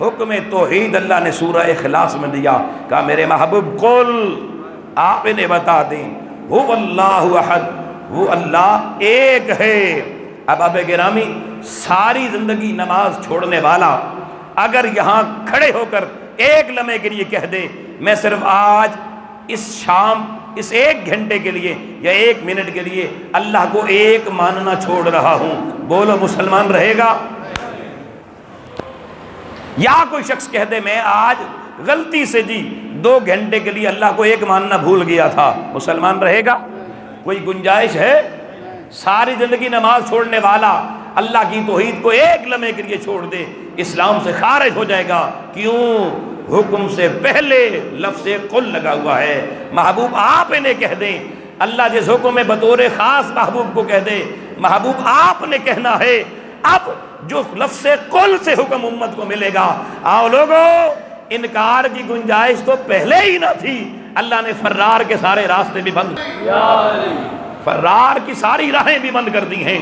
حکم توحید اللہ نے سورہ اخلاص میں دیا، کہا میرے محبوب قل، آپ انہیں بتا دیں، هو اللہ احد، وہ اللہ ایک ہے۔ اب اب گرامی، ساری زندگی نماز چھوڑنے والا اگر یہاں کھڑے ہو کر ایک لمحے کے لیے کہہ دے میں صرف آج اس شام اس 1 گھنٹے کے لیے یا 1 منٹ کے لیے اللہ کو ایک ماننا چھوڑ رہا ہوں، بولو مسلمان رہے گا؟ یا کوئی شخص کہہ دے میں آج غلطی سے 2 گھنٹے کے لیے اللہ کو ایک ماننا بھول گیا تھا، مسلمان رہے گا؟ کوئی گنجائش ہے؟ ساری زندگی نماز چھوڑنے والا اللہ کی توحید کو ایک لمحے کے لیے چھوڑ دے، اسلام سے خارج ہو جائے گا۔ کیوں؟ حکم سے پہلے لفظ قل لگا ہوا ہے۔ محبوب آپ انہیں کہہ دیں، اللہ جس حکم میں بطور خاص محبوب کو کہہ دے، محبوب آپ نے کہنا ہے۔ اب جو لفظ قل سے حکم امت کو ملے گا، آؤ لوگو، انکار کی گنجائش تو پہلے ہی نہ تھی، اللہ نے فرار کے سارے راستے بھی بند، فرار کی ساری راہیں بھی بند کر دی ہیں۔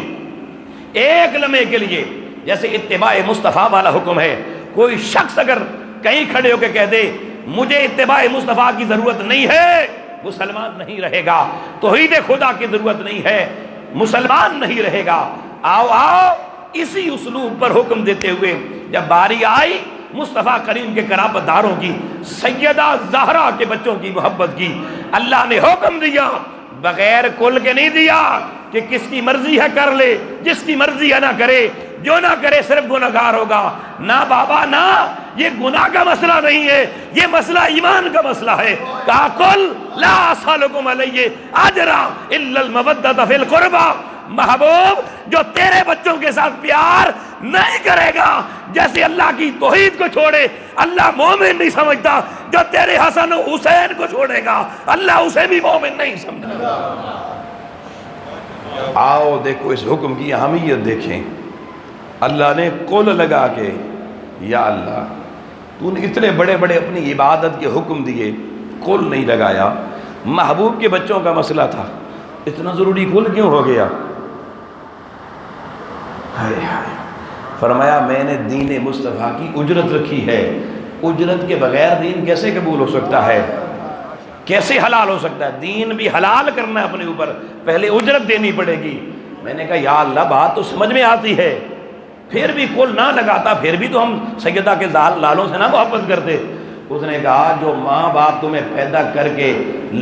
ایک لمحے کے لیے جیسے اتباع مصطفیٰ والا حکم ہے، کوئی شخص اگر کہیں کھڑے ہو کے کہہ دے مجھے اتباع مصطفیٰ کی ضرورت نہیں ہے، مسلمان نہیں رہے گا۔ توحید خدا کی ضرورت نہیں ہے، مسلمان نہیں رہے گا۔ آؤ آؤ، اسی اسلوب پر حکم دیتے ہوئے جب باری آئی مصطفیٰ کریم کے قرابت داروں کی، سیدہ زہرا کے بچوں کی محبت کی، اللہ نے حکم دیا، بغیر کل کے نہیں دیا کہ کس کی مرضی ہے کر لے، جس کی مرضی ہے نہ کرے، جو نہ کرے صرف گناہگار ہوگا۔ نہ بابا نہ، یہ گناہ کا مسئلہ نہیں ہے، یہ مسئلہ ایمان کا مسئلہ ہے۔ کہا قل لا اسألکم علیہ اجرا الا المودۃ فی القربى، محبوب جو تیرے بچوں کے ساتھ پیار نہیں کرے گا، جیسے اللہ کی توحید کو چھوڑے اللہ مومن نہیں سمجھتا، جو تیرے حسن و حسین کو چھوڑے گا اللہ اسے بھی مومن نہیں سمجھتا۔ آؤ دیکھو اس حکم کی اہمیت دیکھیں، اللہ نے قل لگا کے، یا اللہ تو نے اتنے بڑے بڑے اپنی عبادت کے حکم دیے، قل نہیں لگایا۔ محبوب کے بچوں کا مسئلہ تھا، اتنا ضروری قل کیوں ہو گیا؟ فرمایا میں نے دین مصطفیٰ کی اجرت رکھی ہے، اجرت کے بغیر دین کیسے قبول ہو سکتا ہے، کیسے حلال ہو سکتا ہے؟ دین بھی حلال کرنا ہے اپنے اوپر، پہلے اجرت دینی پڑے گی۔ میں نے کہا یا اللہ بات تو سمجھ میں آتی ہے، پھر بھی قل نہ لگاتا، پھر بھی تو ہم سیدہ کے لالوں سے نہ محبت کرتے۔ اس نے کہا جو ماں باپ تمہیں پیدا کر کے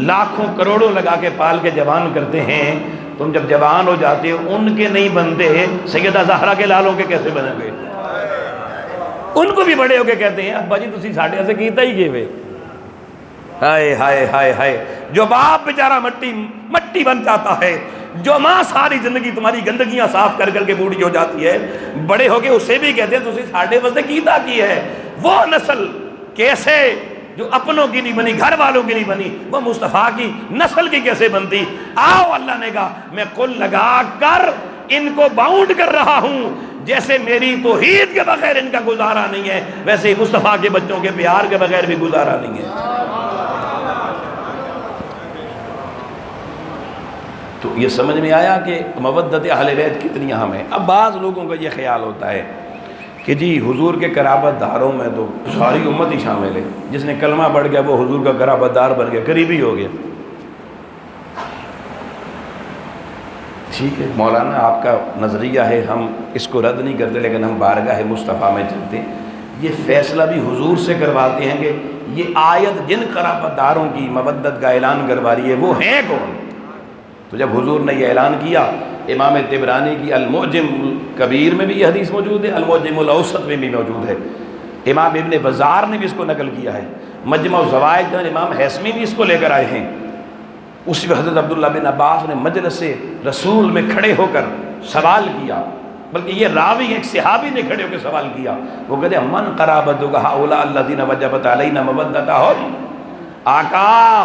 لاکھوں کروڑوں لگا کے پال کے جوان کرتے ہیں، تم جب جوان ہو جاتے ہو ان کے نہیں بنتے، سیدہ زہرا کے لالوں کے کیسے بنیں گے؟ ان کو بھی بڑے ہو کے کہتے ہیں ابا جی تسی ساڈے سے کیتا ہی کہ وے، ہائے ہائے ہائے ہائے۔ جو باپ بیچارہ مٹی بن جاتا ہے، جو ماں ساری زندگی تمہاری گندگیاں صاف کر کر کے بوڑھی ہو جاتی ہے، بڑے ہو کے اسے بھی کہتے ہیں تسی ساڈے واسطے کیتا کی ہے۔ وہ نسل کیسے جو اپنوں کی نہیں بنی، گھر والوں کی نہیں بنی، وہ مصطفیٰ کی نسل کی کیسے بنتی؟ آؤ اللہ نے کہا میں قل لگا کر ان کو باؤنڈ کر رہا ہوں، جیسے میری توحید کے بغیر ان کا گزارا نہیں ہے، ویسے ہی مصطفیٰ کے بچوں کے پیار کے بغیر بھی گزارا نہیں ہے۔ تو یہ سمجھ میں آیا کہ مودت اہل بیت کتنی اہم ہے۔ اب بعض لوگوں کا یہ خیال ہوتا ہے کہ جی حضور کے قرابت داروں میں تو ساری امت ہی شامل ہے، جس نے کلمہ پڑھ گیا وہ حضور کا قرابت دار بن گیا، قریبی ہو گیا۔ ٹھیک ہے مولانا آپ کا نظریہ ہے، ہم اس کو رد نہیں کرتے، لیکن ہم بارگاہ مصطفیٰ میں چلتے ہیں، یہ فیصلہ بھی حضور سے کرواتے ہیں کہ یہ آیت جن قرابت داروں کی مودت کا اعلان کروا رہی ہے وہ ہیں کون؟ تو جب حضور نے یہ اعلان کیا، امام طبرانی کی المعجم کبیر میں بھی یہ حدیث موجود ہے، المعجم الاوسط میں بھی موجود ہے، امام ابن بزار نے بھی اس کو نقل کیا ہے، مجمع الزوائد میں امام حیثمی بھی اس کو لے کر آئے ہیں۔ اس میں حضرت عبداللہ بن عباس نے مجلس رسول میں کھڑے ہو کر سوال کیا، بلکہ یہ راوی ایک صحابی نے کھڑے ہو کے سوال کیا، وہ کہتے ہیں من قرابتک ہؤلاء الذین وجبت علینا مودتہم، آقا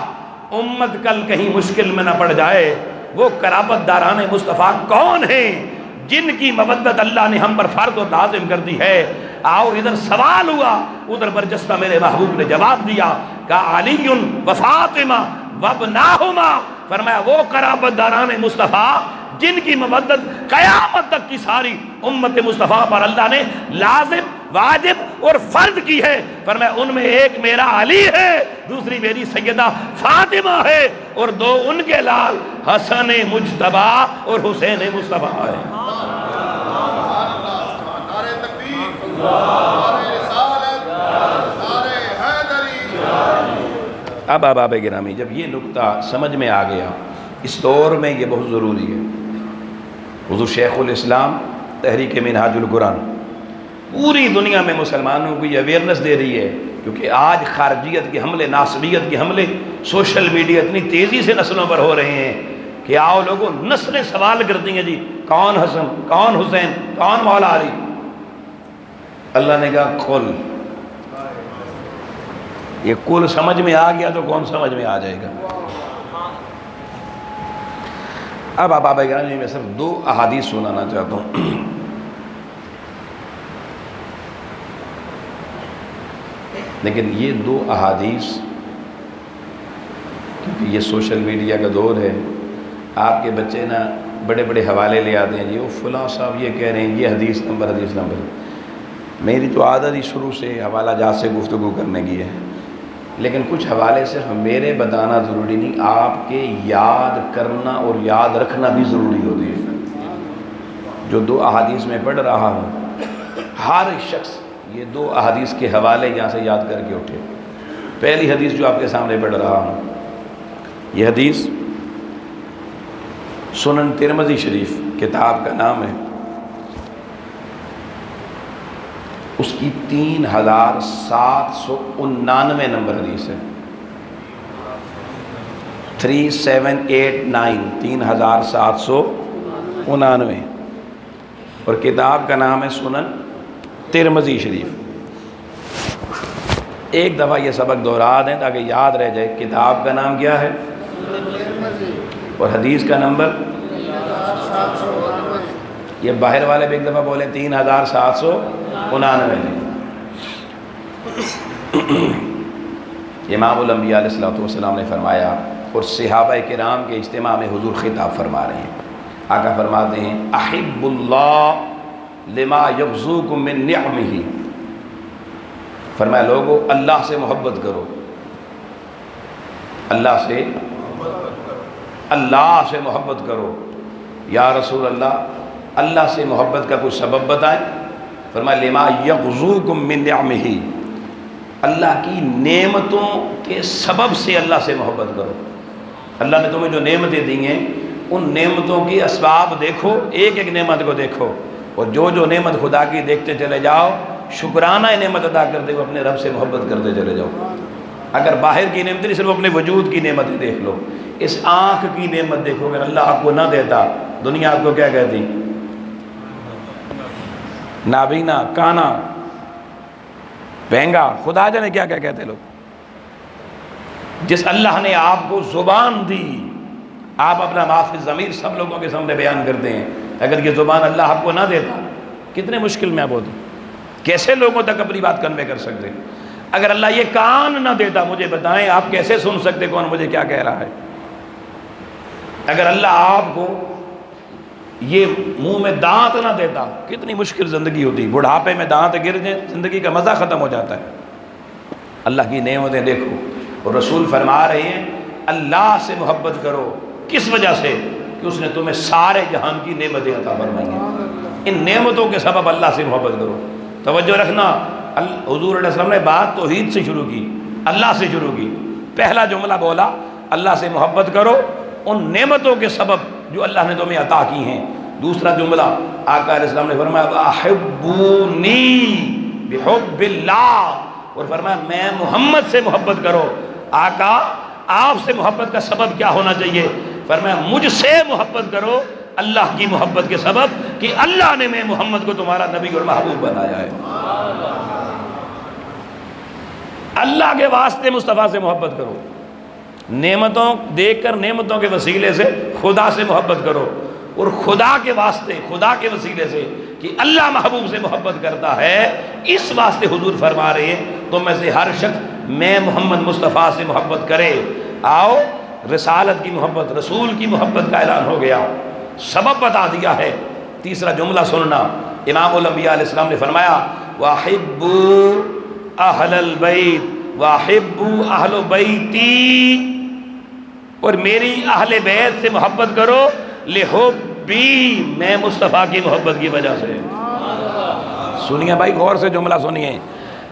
امت کل کہیں مشکل میں نہ پڑ جائے، وہ قرابت داران مصطفیٰ کون ہیں جن کی مودت اللہ نے ہم پر فرض و لازم کر دی ہے؟ آؤ ادھر سوال ہوا، ادھر برجستہ میرے محبوب نے جواب دیا، کہا علی و فاطمہ وابناہما، فرمایا وہ قرابت داران مصطفیٰ جن کی مودت قیامت تک کی ساری امت مصطفیٰ پر اللہ نے لازم واجب اور فرض کی ہے، فرمایا ان میں ایک میرا علی ہے، دوسری میری سیدہ فاطمہ ہے، اور دو ان کے لال حسن مجتبی اور حسین مصطفیٰ ہے۔ اب احباب گرامی، جب یہ نکتہ سمجھ میں آ گیا، اس دور میں یہ بہت ضروری ہے۔ حضور شیخ الاسلام تحریک منہاج القرآن پوری دنیا میں مسلمانوں کو یہ اویئرنس دے رہی ہے، کیونکہ آج خارجیت کے حملے، ناصبیت کے حملے، سوشل میڈیا اتنی تیزی سے نسلوں پر ہو رہے ہیں کہ آؤ لوگوں، نسلیں سوال کرتی ہیں جی کون حسن، کون حسین، کون مولا علی؟ اللہ نے کہا قل، یہ کل سمجھ میں آ گیا تو کون سمجھ میں آ جائے گا؟ اب آپ گرامی میں صرف 2 احادیث سنانا چاہتا ہوں۔ لیکن یہ 2 احادیث، کیونکہ یہ سوشل میڈیا کا دور ہے، آپ کے بچے نا بڑے بڑے حوالے لے آتے ہیں، جی وہ فلاں صاحب یہ کہہ رہے ہیں، یہ حدیث نمبر۔ میری تو عادت ہی شروع سے حوالہ جات سے گفتگو کرنے کی ہے، لیکن کچھ حوالے صرف میرے بتانا ضروری نہیں، آپ کے یاد کرنا اور یاد رکھنا بھی ضروری ہوتی ہے۔ جو 2 احادیث میں پڑھ رہا ہوں، ہر شخص یہ 2 احادیث کے حوالے یہاں سے یاد کر کے اٹھے۔ پہلی حدیث جو آپ کے سامنے پڑھ رہا ہوں، یہ حدیث سنن ترمذی شریف کتاب کا نام ہے، اس کی 3799 نمبر حدیث ہے، 3789، 3799، اور کتاب کا نام ہے سنن ترمذی شریف۔ ایک دفعہ یہ سبق دہرا دیں تاکہ یاد رہ جائے، کتاب کا نام کیا ہے اور حدیث کا نمبر؟ یہ باہر والے بھی ایک دفعہ بولیں، 3799۔ امام الانبیاء علیہ السلام نے فرمایا، اور صحابہ کرام کے اجتماع میں حضور خطاب فرما رہے ہیں، آقا فرماتے ہیں احب اللہ لما یغزوکم من نعمہ، فرمایا لوگو اللہ سے محبت کرو، اللہ سے محبت کرو۔ یا رسول اللہ سے محبت کا کوئی سبب بتائیں؟ فرمایا لما یغزوکم من نعمہ، اللہ کی نعمتوں کے سبب سے اللہ سے محبت کرو۔ اللہ نے تمہیں جو نعمتیں دی ہیں، ان نعمتوں کی اسباب دیکھو، ایک ایک نعمت کو دیکھو، اور جو نعمت خدا کی دیکھتے چلے جاؤ، شکرانہ نعمت ادا کرتے ہوئے اپنے رب سے محبت کرتے چلے جاؤ۔ اگر باہر کی نعمت نہیں، صرف اپنے وجود کی نعمتیں دیکھ لو، اس آنکھ کی نعمت دیکھو، اگر اللہ آپ کو نہ دیتا، دنیا آپ کو کیا کہتی؟ نابینا، کانا، بہنگا، خدا جانے کیا کیا کہتے لوگ۔ جس اللہ نے آپ کو زبان دی، آپ اپنا معافی ضمیر سب لوگوں کے سامنے بیان کرتے ہیں، اگر یہ زبان اللہ آپ کو نہ دیتا، کتنے مشکل میں آپ ہوتے، کیسے لوگوں تک اپنی بات کنوے کر سکتے؟ اگر اللہ یہ کان نہ دیتا، مجھے بتائیں آپ کیسے سن سکتے کون مجھے کیا کہہ رہا ہے؟ اگر اللہ آپ کو یہ منہ میں دانت نہ دیتا، کتنی مشکل زندگی ہوتی، بڑھاپے میں دانت گر جائیں، زندگی کا مزہ ختم ہو جاتا ہے۔ اللہ کی نعمتیں دیکھو، اور رسول فرما رہے ہیں اللہ سے محبت کرو، کس وجہ سے؟ کہ اس نے تمہیں سارے جہان کی نعمتیں عطا فرمائی ہیں، ان نعمتوں کے سبب اللہ سے محبت کرو۔ توجہ رکھنا، حضور علیہ السلام نے بات توحید سے شروع کی، اللہ سے شروع کی۔ پہلا جملہ بولا اللہ سے محبت کرو ان نعمتوں کے سبب جو اللہ نے تمہیں عطا کی ہیں۔ دوسرا جملہ آقا علیہ السلام نے فرمایا احبونی بحب اللہ، اور فرمایا میں محمد سے محبت کرو۔ آقا آپ سے محبت کا سبب کیا ہونا چاہیے؟ فرمایا مجھ سے محبت کرو اللہ کی محبت کے سبب، کہ اللہ نے میں محمد کو تمہارا نبی اور محبوب بنایا ہے۔ اللہ کے واسطے مصطفیٰ سے محبت کرو، نعمتوں دیکھ کر نعمتوں کے وسیلے سے خدا سے محبت کرو، اور خدا کے واسطے، خدا کے وسیلے سے کہ اللہ محبوب سے محبت کرتا ہے، اس واسطے حضور فرما رہے ہیں تم میں سے ہر شخص میں محمد مصطفیٰ سے محبت کرے۔ آؤ رسالت کی محبت، رسول کی محبت کا اعلان ہو گیا، سبب بتا دیا ہے۔ تیسرا جملہ سننا، امام الانبیاء علیہ السلام نے فرمایا وَأَحِبُّوا أَهْلَ الْبَيْتِ وَأَحِبُّوا أَهْلَ بَيْتِي، اور میری اہل بیت سے محبت کرو، لِحُبِّي، میں مصطفیٰ کی محبت کی وجہ سے۔ سنیے بھائی، غور سے جملہ سنیے۔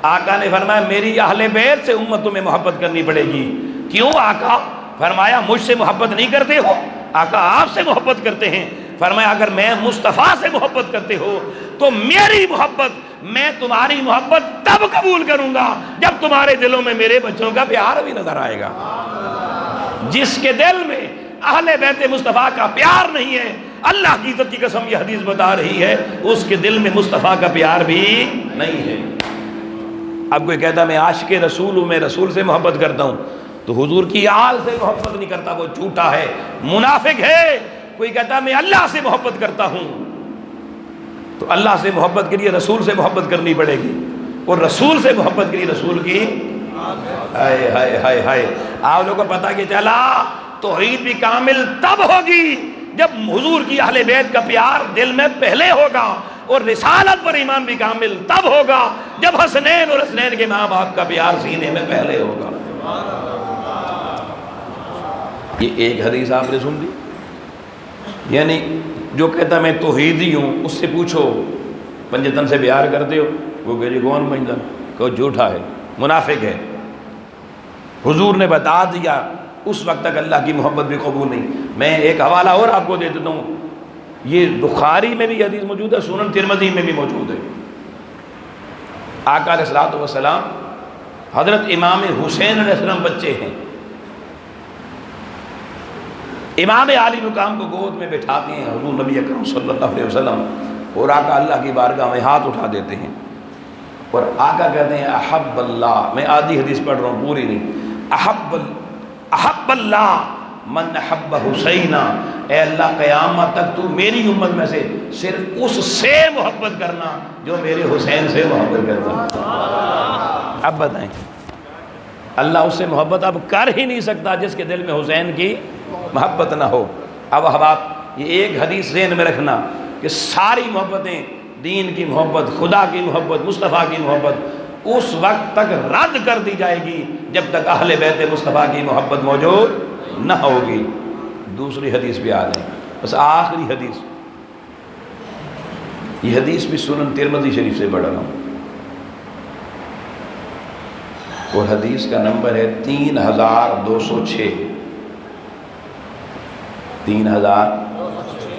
آقا نے فرمایا میری اہل بیت سے امت تمہیں محبت کرنی پڑے گی۔ کیوں آقا؟ فرمایا مجھ سے محبت نہیں کرتے ہو؟ آقا آپ سے محبت کرتے ہیں۔ فرمایا اگر میں مصطفیٰ سے محبت کرتے ہو تو میری محبت، میں تمہاری محبت تب قبول کروں گا جب تمہارے دلوں میں میرے بچوں کا پیار بھی نظر آئے گا۔ جس کے دل میں اہل بیت مصطفیٰ کا پیار نہیں ہے، اللہ کی عزت کی قسم یہ حدیث بتا رہی ہے، اس کے دل میں مصطفیٰ کا پیار بھی نہیں ہے۔ اب کوئی کہتا میں عاشق رسول ہوں، میں رسول سے محبت کرتا ہوں، تو حضور کی آل سے محبت نہیں کرتا، وہ جھوٹا ہے، منافق ہے۔ کوئی کہتا میں اللہ سے محبت کرتا ہوں، تو اللہ سے محبت کے لیے رسول سے محبت کرنی پڑے گی، اور رسول سے محبت کے لیے رسول کی ہائے ہائے ہائے ہائے۔ آپ لوگوں کو پتہ کہ چلا توحید بھی کامل تب ہوگی جب حضور کی اہل بیت کا پیار دل میں پہلے ہوگا، اور رسالت پر ایمان بھی کامل تب ہوگا جب حسنین اور حسنین کے ماں باپ کا پیار سینے میں پہلے ہوگا۔ یہ ایک حدیث آپ نے سن لی، یعنی جو کہتا میں توحیدی ہوں اس سے پوچھو پنجتن سے پیار کرتے ہو، وہ کہ جی کون پنجتن، کہ جھوٹا ہے، منافق ہے۔ حضور نے بتا دیا اس وقت تک اللہ کی محبت بھی قبول نہیں۔ میں ایک حوالہ اور آپ کو دے دیتا ہوں، یہ بخاری میں بھی حدیث موجود ہے، سنن ترمذی میں بھی موجود ہے۔ آقا علیہ الصلوۃ والسلام حضرت امام حسین علیہ السلام بچے ہیں، امام عالی مقام کو گود میں بٹھاتے ہیں حضور نبی اکرم صلی اللہ علیہ وسلم، اور آقا اللہ کی بارگاہ میں ہاتھ اٹھا دیتے ہیں، اور آقا کہتے ہیں احب اللہ، میں آدھی حدیث پڑھ رہا ہوں پوری نہیں، احب اللہ من احب حسینہ، اے اللہ قیامت تک تو میری امت میں سے صرف اس سے محبت کرنا جو میرے حسین سے محبت کرتا۔ اب بتائیں، اللہ اس سے محبت اب کر ہی نہیں سکتا جس کے دل میں حسین کی محبت نہ ہو۔ اب آپ یہ ایک حدیث ذہن میں رکھنا کہ ساری محبتیں، دین کی محبت، خدا کی محبت، مصطفیٰ کی محبت، اس وقت تک رد کر دی جائے گی جب تک اہل بیت مصطفیٰ کی محبت موجود نہ ہوگی۔ دوسری حدیث بھی آ جائے، بس آخری حدیث، یہ حدیث بھی سنن ترمذی شریف سے پڑھ رہا ہوں، اور حدیث کا نمبر ہے 3206، 3206،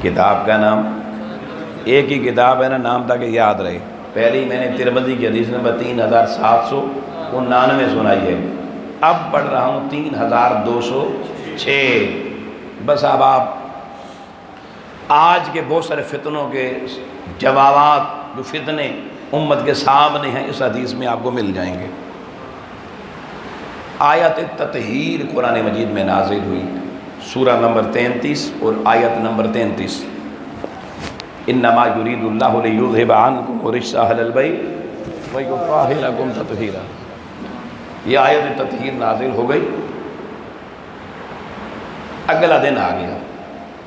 کتاب کا نام ایک ہی کتاب ہے نا، نام تاکہ یاد رہے۔ پہلی میں نے ترمذی کی حدیث نمبر 3799 سنائی ہے، اب پڑھ رہا ہوں 3206۔ بس اب آپ آج کے بہت سارے فتنوں کے جوابات، جو فتنے امت کے سامنے ہیں، اس حدیث میں آپ کو مل جائیں گے۔ آیت تطہیر قرآن مجید میں نازل ہوئی، سورہ نمبر 33 اور آیت نمبر 33، انما یرید اللہ لیذھب عنکم الرجس اہل البیت ویطہرکم تطہیرا۔ یہ آیت تطہیر نازل ہو گئی، اگلا دن آ گیا،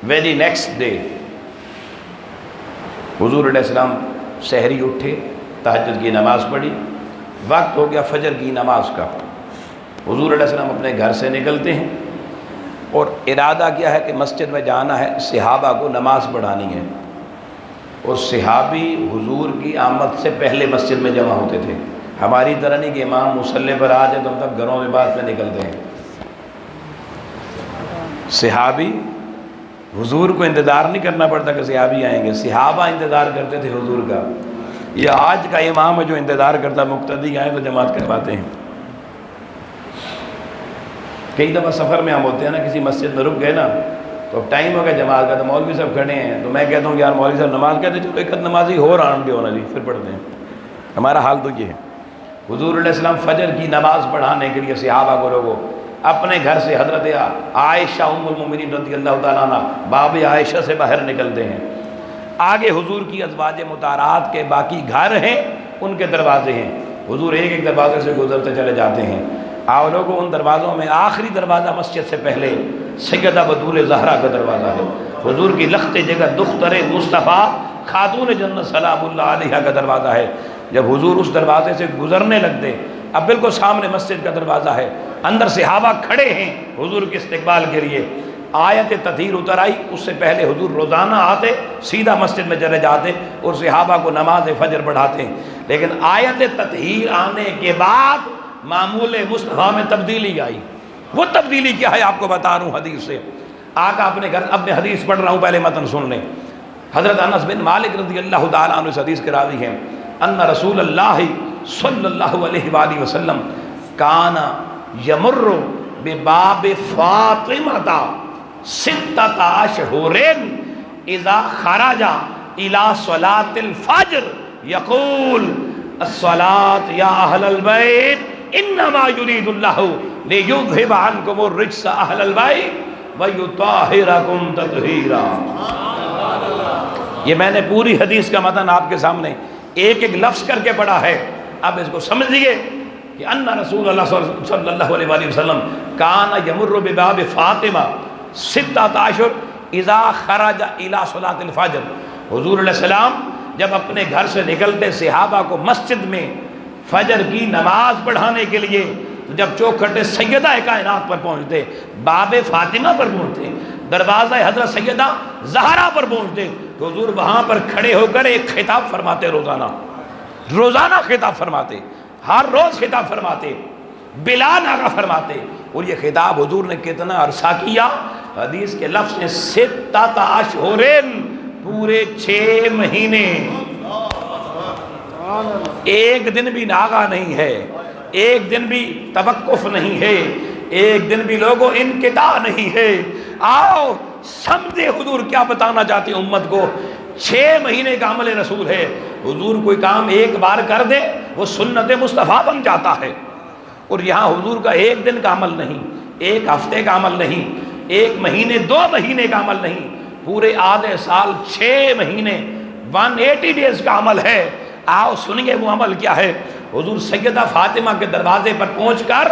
ویری نیکسٹ ڈے حضور علیہ السلام سحری اٹھے، تہجد کی نماز پڑھی، وقت ہو گیا فجر کی نماز کا۔ حضور علیہ السلام اپنے گھر سے نکلتے ہیں اور ارادہ کیا ہے کہ مسجد میں جانا ہے، صحابہ کو نماز پڑھانی ہے، اور صحابی حضور کی آمد سے پہلے مسجد میں جمع ہوتے تھے۔ ہماری طرح نہیں کہ امام مصلی پر آ جائے تو ہم تب گھروں میں بعد میں نکلتے ہیں۔ صحابی حضور کو انتظار نہیں کرنا پڑتا کہ صحابی آئیں گے، صحابہ انتظار کرتے تھے حضور کا۔ یہ آج کا امام ہے جو انتظار کرتا مقتدی آئے تو جماعت کرواتے ہیں۔ کئی دفعہ سفر میں ہم ہوتے ہیں نا، کسی مسجد میں رک گئے نا، تو اب ٹائم ہو گیا جماعت کا، تو مولوی صاحب کھڑے ہیں، تو میں کہتا ہوں کہ یار مولوی صاحب نماز کہتے چلو ایک نمازی ہو رہا ہم بھی ہونا جی، پھر پڑھتے ہیں۔ ہمارا حال تو یہ ہے۔ حضور علیہ السلام فجر کی نماز پڑھانے کے لیے صحابہ کو لوگوں اپنے گھر سے حضرت عائشہ ام المومنین رضی اللہ تعالیٰ عنہ باب عائشہ سے باہر نکلتے ہیں۔ آگے حضور کی ازواج مطہرات کے باقی گھر ہیں، ان کے دروازے ہیں، حضور ایک ایک دروازے سے گزرتے چلے جاتے ہیں۔ آپ لوگوں ان دروازوں میں آخری دروازہ مسجد سے پہلے سیدہ بطول زہرا کا دروازہ ہے، حضور کی لخت جگہ دختر مصطفیٰ خاتون جنت سلام اللہ علیہا کا دروازہ ہے۔ جب حضور اس دروازے سے گزرنے لگتے، اب بالکل سامنے مسجد کا دروازہ ہے، اندر صحابہ کھڑے ہیں حضور کے استقبال کے لیے، آیت تطہیر اتر آئی، اس سے پہلے حضور روزانہ آتے، سیدھا مسجد میں چلے جاتے اور صحابہ کو نماز فجر پڑھاتے، لیکن آیت تطہیر آنے کے بعد معمول مصطفیٰ میں تبدیلی آئی۔ وہ تبدیلی کیا ہے آپ کو بتا رہا ہوں حدیث سے۔ آقا اپنے گھر، اپنے حدیث پڑھ رہا ہوں، پہلے متن سن لیں۔ حضرت انس بن مالک رضی اللہ تعالیٰ عنہ اس حدیث کے راوی ہیں، ان رسول اللہ صلی اللہ علیہ وآلہ وسلم کان یمر بباب فاطمہ ستۃ اشہر اذا خرج الى صلاة الفجر یقول الصلاة یا اہل البیت انما یرید اللہ لیذہب عنکم الرجس اہل البیت ویطہرکم تطہیرا۔ یہ میں نے پوری حدیث کا متن آپ کے سامنے ایک ایک لفظ کر کے پڑھا ہے، اب اس کو سمجھ لیے کہ ان رسول اللہ صلی اللہ علیہ وآلہ وسلم کان یمر بباب فاطمہ ستۃ اشہر اذا خرج الی صلاۃ الفجر۔ حضور علیہ السلام جب اپنے گھر سے نکلتے صحابہ کو مسجد میں فجر کی نماز پڑھانے کے لیے، جب چوکھٹے سیدہ کائنات پر پہنچتے، باب فاطمہ پر پہنچتے، دروازہ حضرت سیدہ زہرا پر پہنچتے، تو حضور وہاں پر کھڑے ہو کر ایک خطاب فرماتے، روزانہ خطاب فرماتے، ہر روز خطاب فرماتے، بلا ناغہ فرماتے۔ اور یہ خطاب حضور نے کتنا عرصہ کیا؟ حدیث کے لفظ ہیں ستۃ اشہر، پورے 6 مہینے، ایک دن بھی ناغہ نہیں ہے، ایک دن بھی توقف نہیں ہے، ایک دن بھی لوگوں انقطاع نہیں ہے۔ آؤ سمجھے حضور کیا بتانا چاہتے ہیں امت کو۔ 6 مہینے کا عمل رسول ہے۔ حضور کوئی کام ایک بار کر دے وہ سنت مصطفیٰ بن جاتا ہے، اور یہاں حضور کا ایک دن کا عمل نہیں، ایک ہفتے کا عمل نہیں، ایک مہینے 2 مہینے کا عمل نہیں، پورے آدھے سال 6 مہینے 180 ڈیز کا عمل ہے۔ آؤ سنیے وہ عمل کیا ہے۔ حضور سیدہ فاطمہ کے دروازے پر پہنچ کر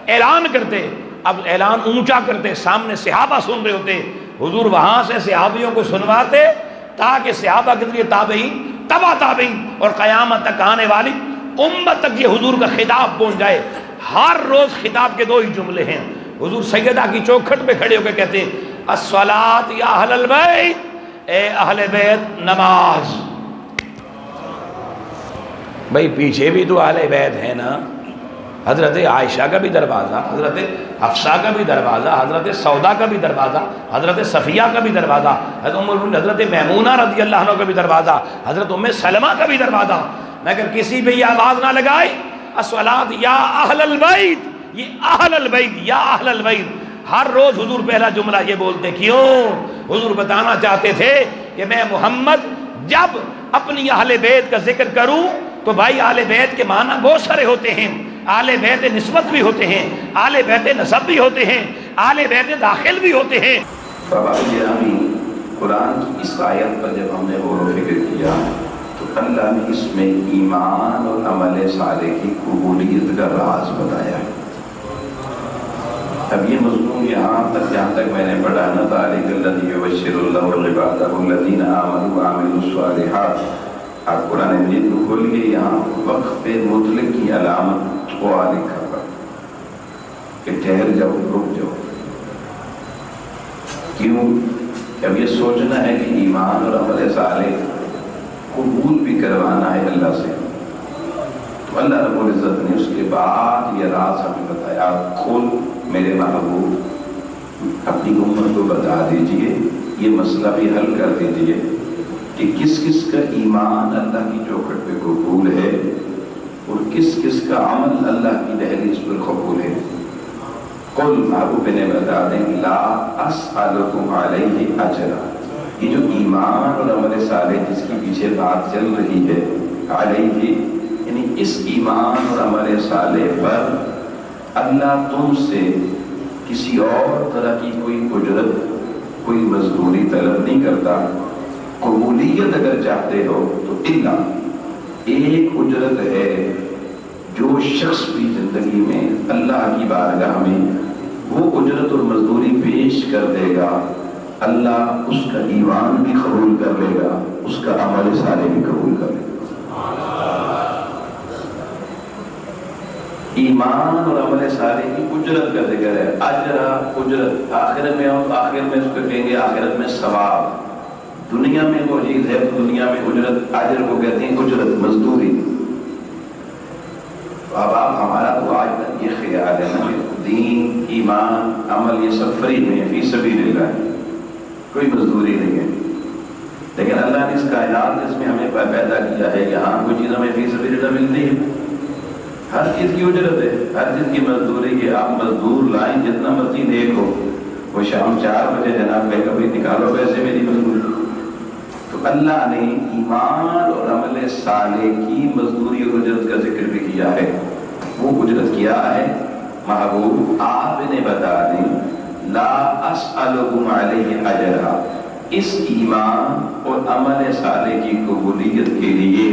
اعلان کرتے، اب اعلان اونچا کرتے، سامنے صحابہ سن رہے ہوتے، حضور وہاں سے صحابیوں کو سنواتے تاکہ صحابہ کے ذریعے تابعین، تبع تابعین اور قیامت تک آنے والی امت تک یہ حضور کا خطاب پہنچ جائے۔ ہر روز خطاب کے 2 ہی جملے ہیں۔ حضور سیدہ کی چوکھٹ پہ کھڑے ہو کے کہتے ہیں الصلاۃ یا اہل البیت، اے اہل بیت نماز۔ بھائی پیچھے بھی تو اہل بیت ہے نا، حضرت عائشہ کا بھی دروازہ، حضرت حفصہ کا بھی دروازہ، حضرت سودا کا بھی دروازہ، حضرت صفیہ کا بھی دروازہ، حضرت میمونہ رضی اللہ عنہ کا بھی دروازہ، حضرت ام سلمہ کا بھی دروازہ، مگر کسی پہ یہ آواز نہ لگائی الصلاۃ یا اہل البیت، یہ اہل البیت یا اہل البیت۔ ہر روز حضور پہلا جملہ یہ بولتے، کیوں؟ حضور بتانا چاہتے تھے کہ میں محمد جب اپنی اہل بیت کا ذکر کروں تو بھائی اہل بیت کے معنی بہت سارے ہوتے ہیں، اہل بیت نسبت بھی ہوتے ہیں، اہل بیت نسب بھی ہوتے ہیں، اہل بیت داخل بھی ہوتے ہیں۔ قرآن کی اس آیت پر جب ہم نے غور و فکر کیا تو اللہ نے اس میں ایمان اور عمل صالح کی قبولیت کا راز بتایا ہے۔ اب یہ مضمون یہاں تک جہاں تک میں نے پڑھا نا، ذالک الذی یبشر اللہ عبادہ الذین آمنوا وعملوا الصالحات، آپ قرآن مجید کو کھولیے، یہاں وقف مطلق کی علامت قوا لکھا ہوا کہ ٹھہر جاؤ، رک جاؤ۔ کیوں؟ اب یہ سوچنا ہے کہ ایمان اور عمل صالح قبول بھی کروانا ہے اللہ سے، تو اللہ رب العزت نے اس کے بعد یہ راز ہمیں بتایا، کھول میرے محبوب اپنی امت کو بتا دیجئے، یہ مسئلہ بھی حل کر دیجئے کہ کس کس کا ایمان اللہ کی چوکھٹ پہ قبول ہے اور کس کس کا عمل اللہ کی دہلیز پر قبول ہے۔ قل محبوب نے بتا دیں لا اسألکم علیہ اجرا، یہ جو ایمان اور عمل صالح جس کی پیچھے بات چل رہی ہے، علیہ یعنی اس ایمان اور عمل صالح پر اللہ تم سے کسی اور طرح کی کوئی اجرت، کوئی مزدوری طلب نہیں کرتا۔ قبولیت اگر چاہتے ہو تو اللہ ایک اجرت ہے، جو شخص بھی زندگی میں اللہ کی بارگاہ میں وہ اجرت اور مزدوری پیش کر دے گا، اللہ اس کا ایمان بھی قبول کر لے گا، اس کا عمل صالح بھی قبول کر لے۔ ایمان اور عمل صالح کی اجرت کا ذکر ہے، اجر اجرت، آخرت میں ہوں آخر میں اس کو کہیں گے آخرت میں ثواب، دنیا میں وہ چیز ہے دنیا میں اجرت، اجر کو کہتے ہیں اجرت، مزدوری۔ اب آپ ہمارا تو آج تک یہ خیال ہے نا کہ دین ایمان عمل یہ سب فری میں فی سبیل اللہ ہے، کوئی مزدوری نہیں ہے، لیکن اللہ نے اس کائنات جس میں ہمیں پیدا کیا ہے یہاں کوئی چیز ہمیں فی سبیل اللہ ملتی ہے، ہر چیز کی اجرت ہے، ہر چیز کی مزدوری کی، آپ مزدور لائیں جتنا مرضی دیکھو، وہ شام 4 بجے جناب کہے کبھی نکالو پیسے میری مزدوری۔ تو اللہ نے ایمان اور عمل صالح کی مزدوری اور اجرت کا ذکر بھی کیا ہے، وہ اجرت کیا ہے محبوب آپ انہیں بتا دیں، لا اسألکم علیہ اجرا، اس ایمان اور عمل صالح کی قبولیت کے لیے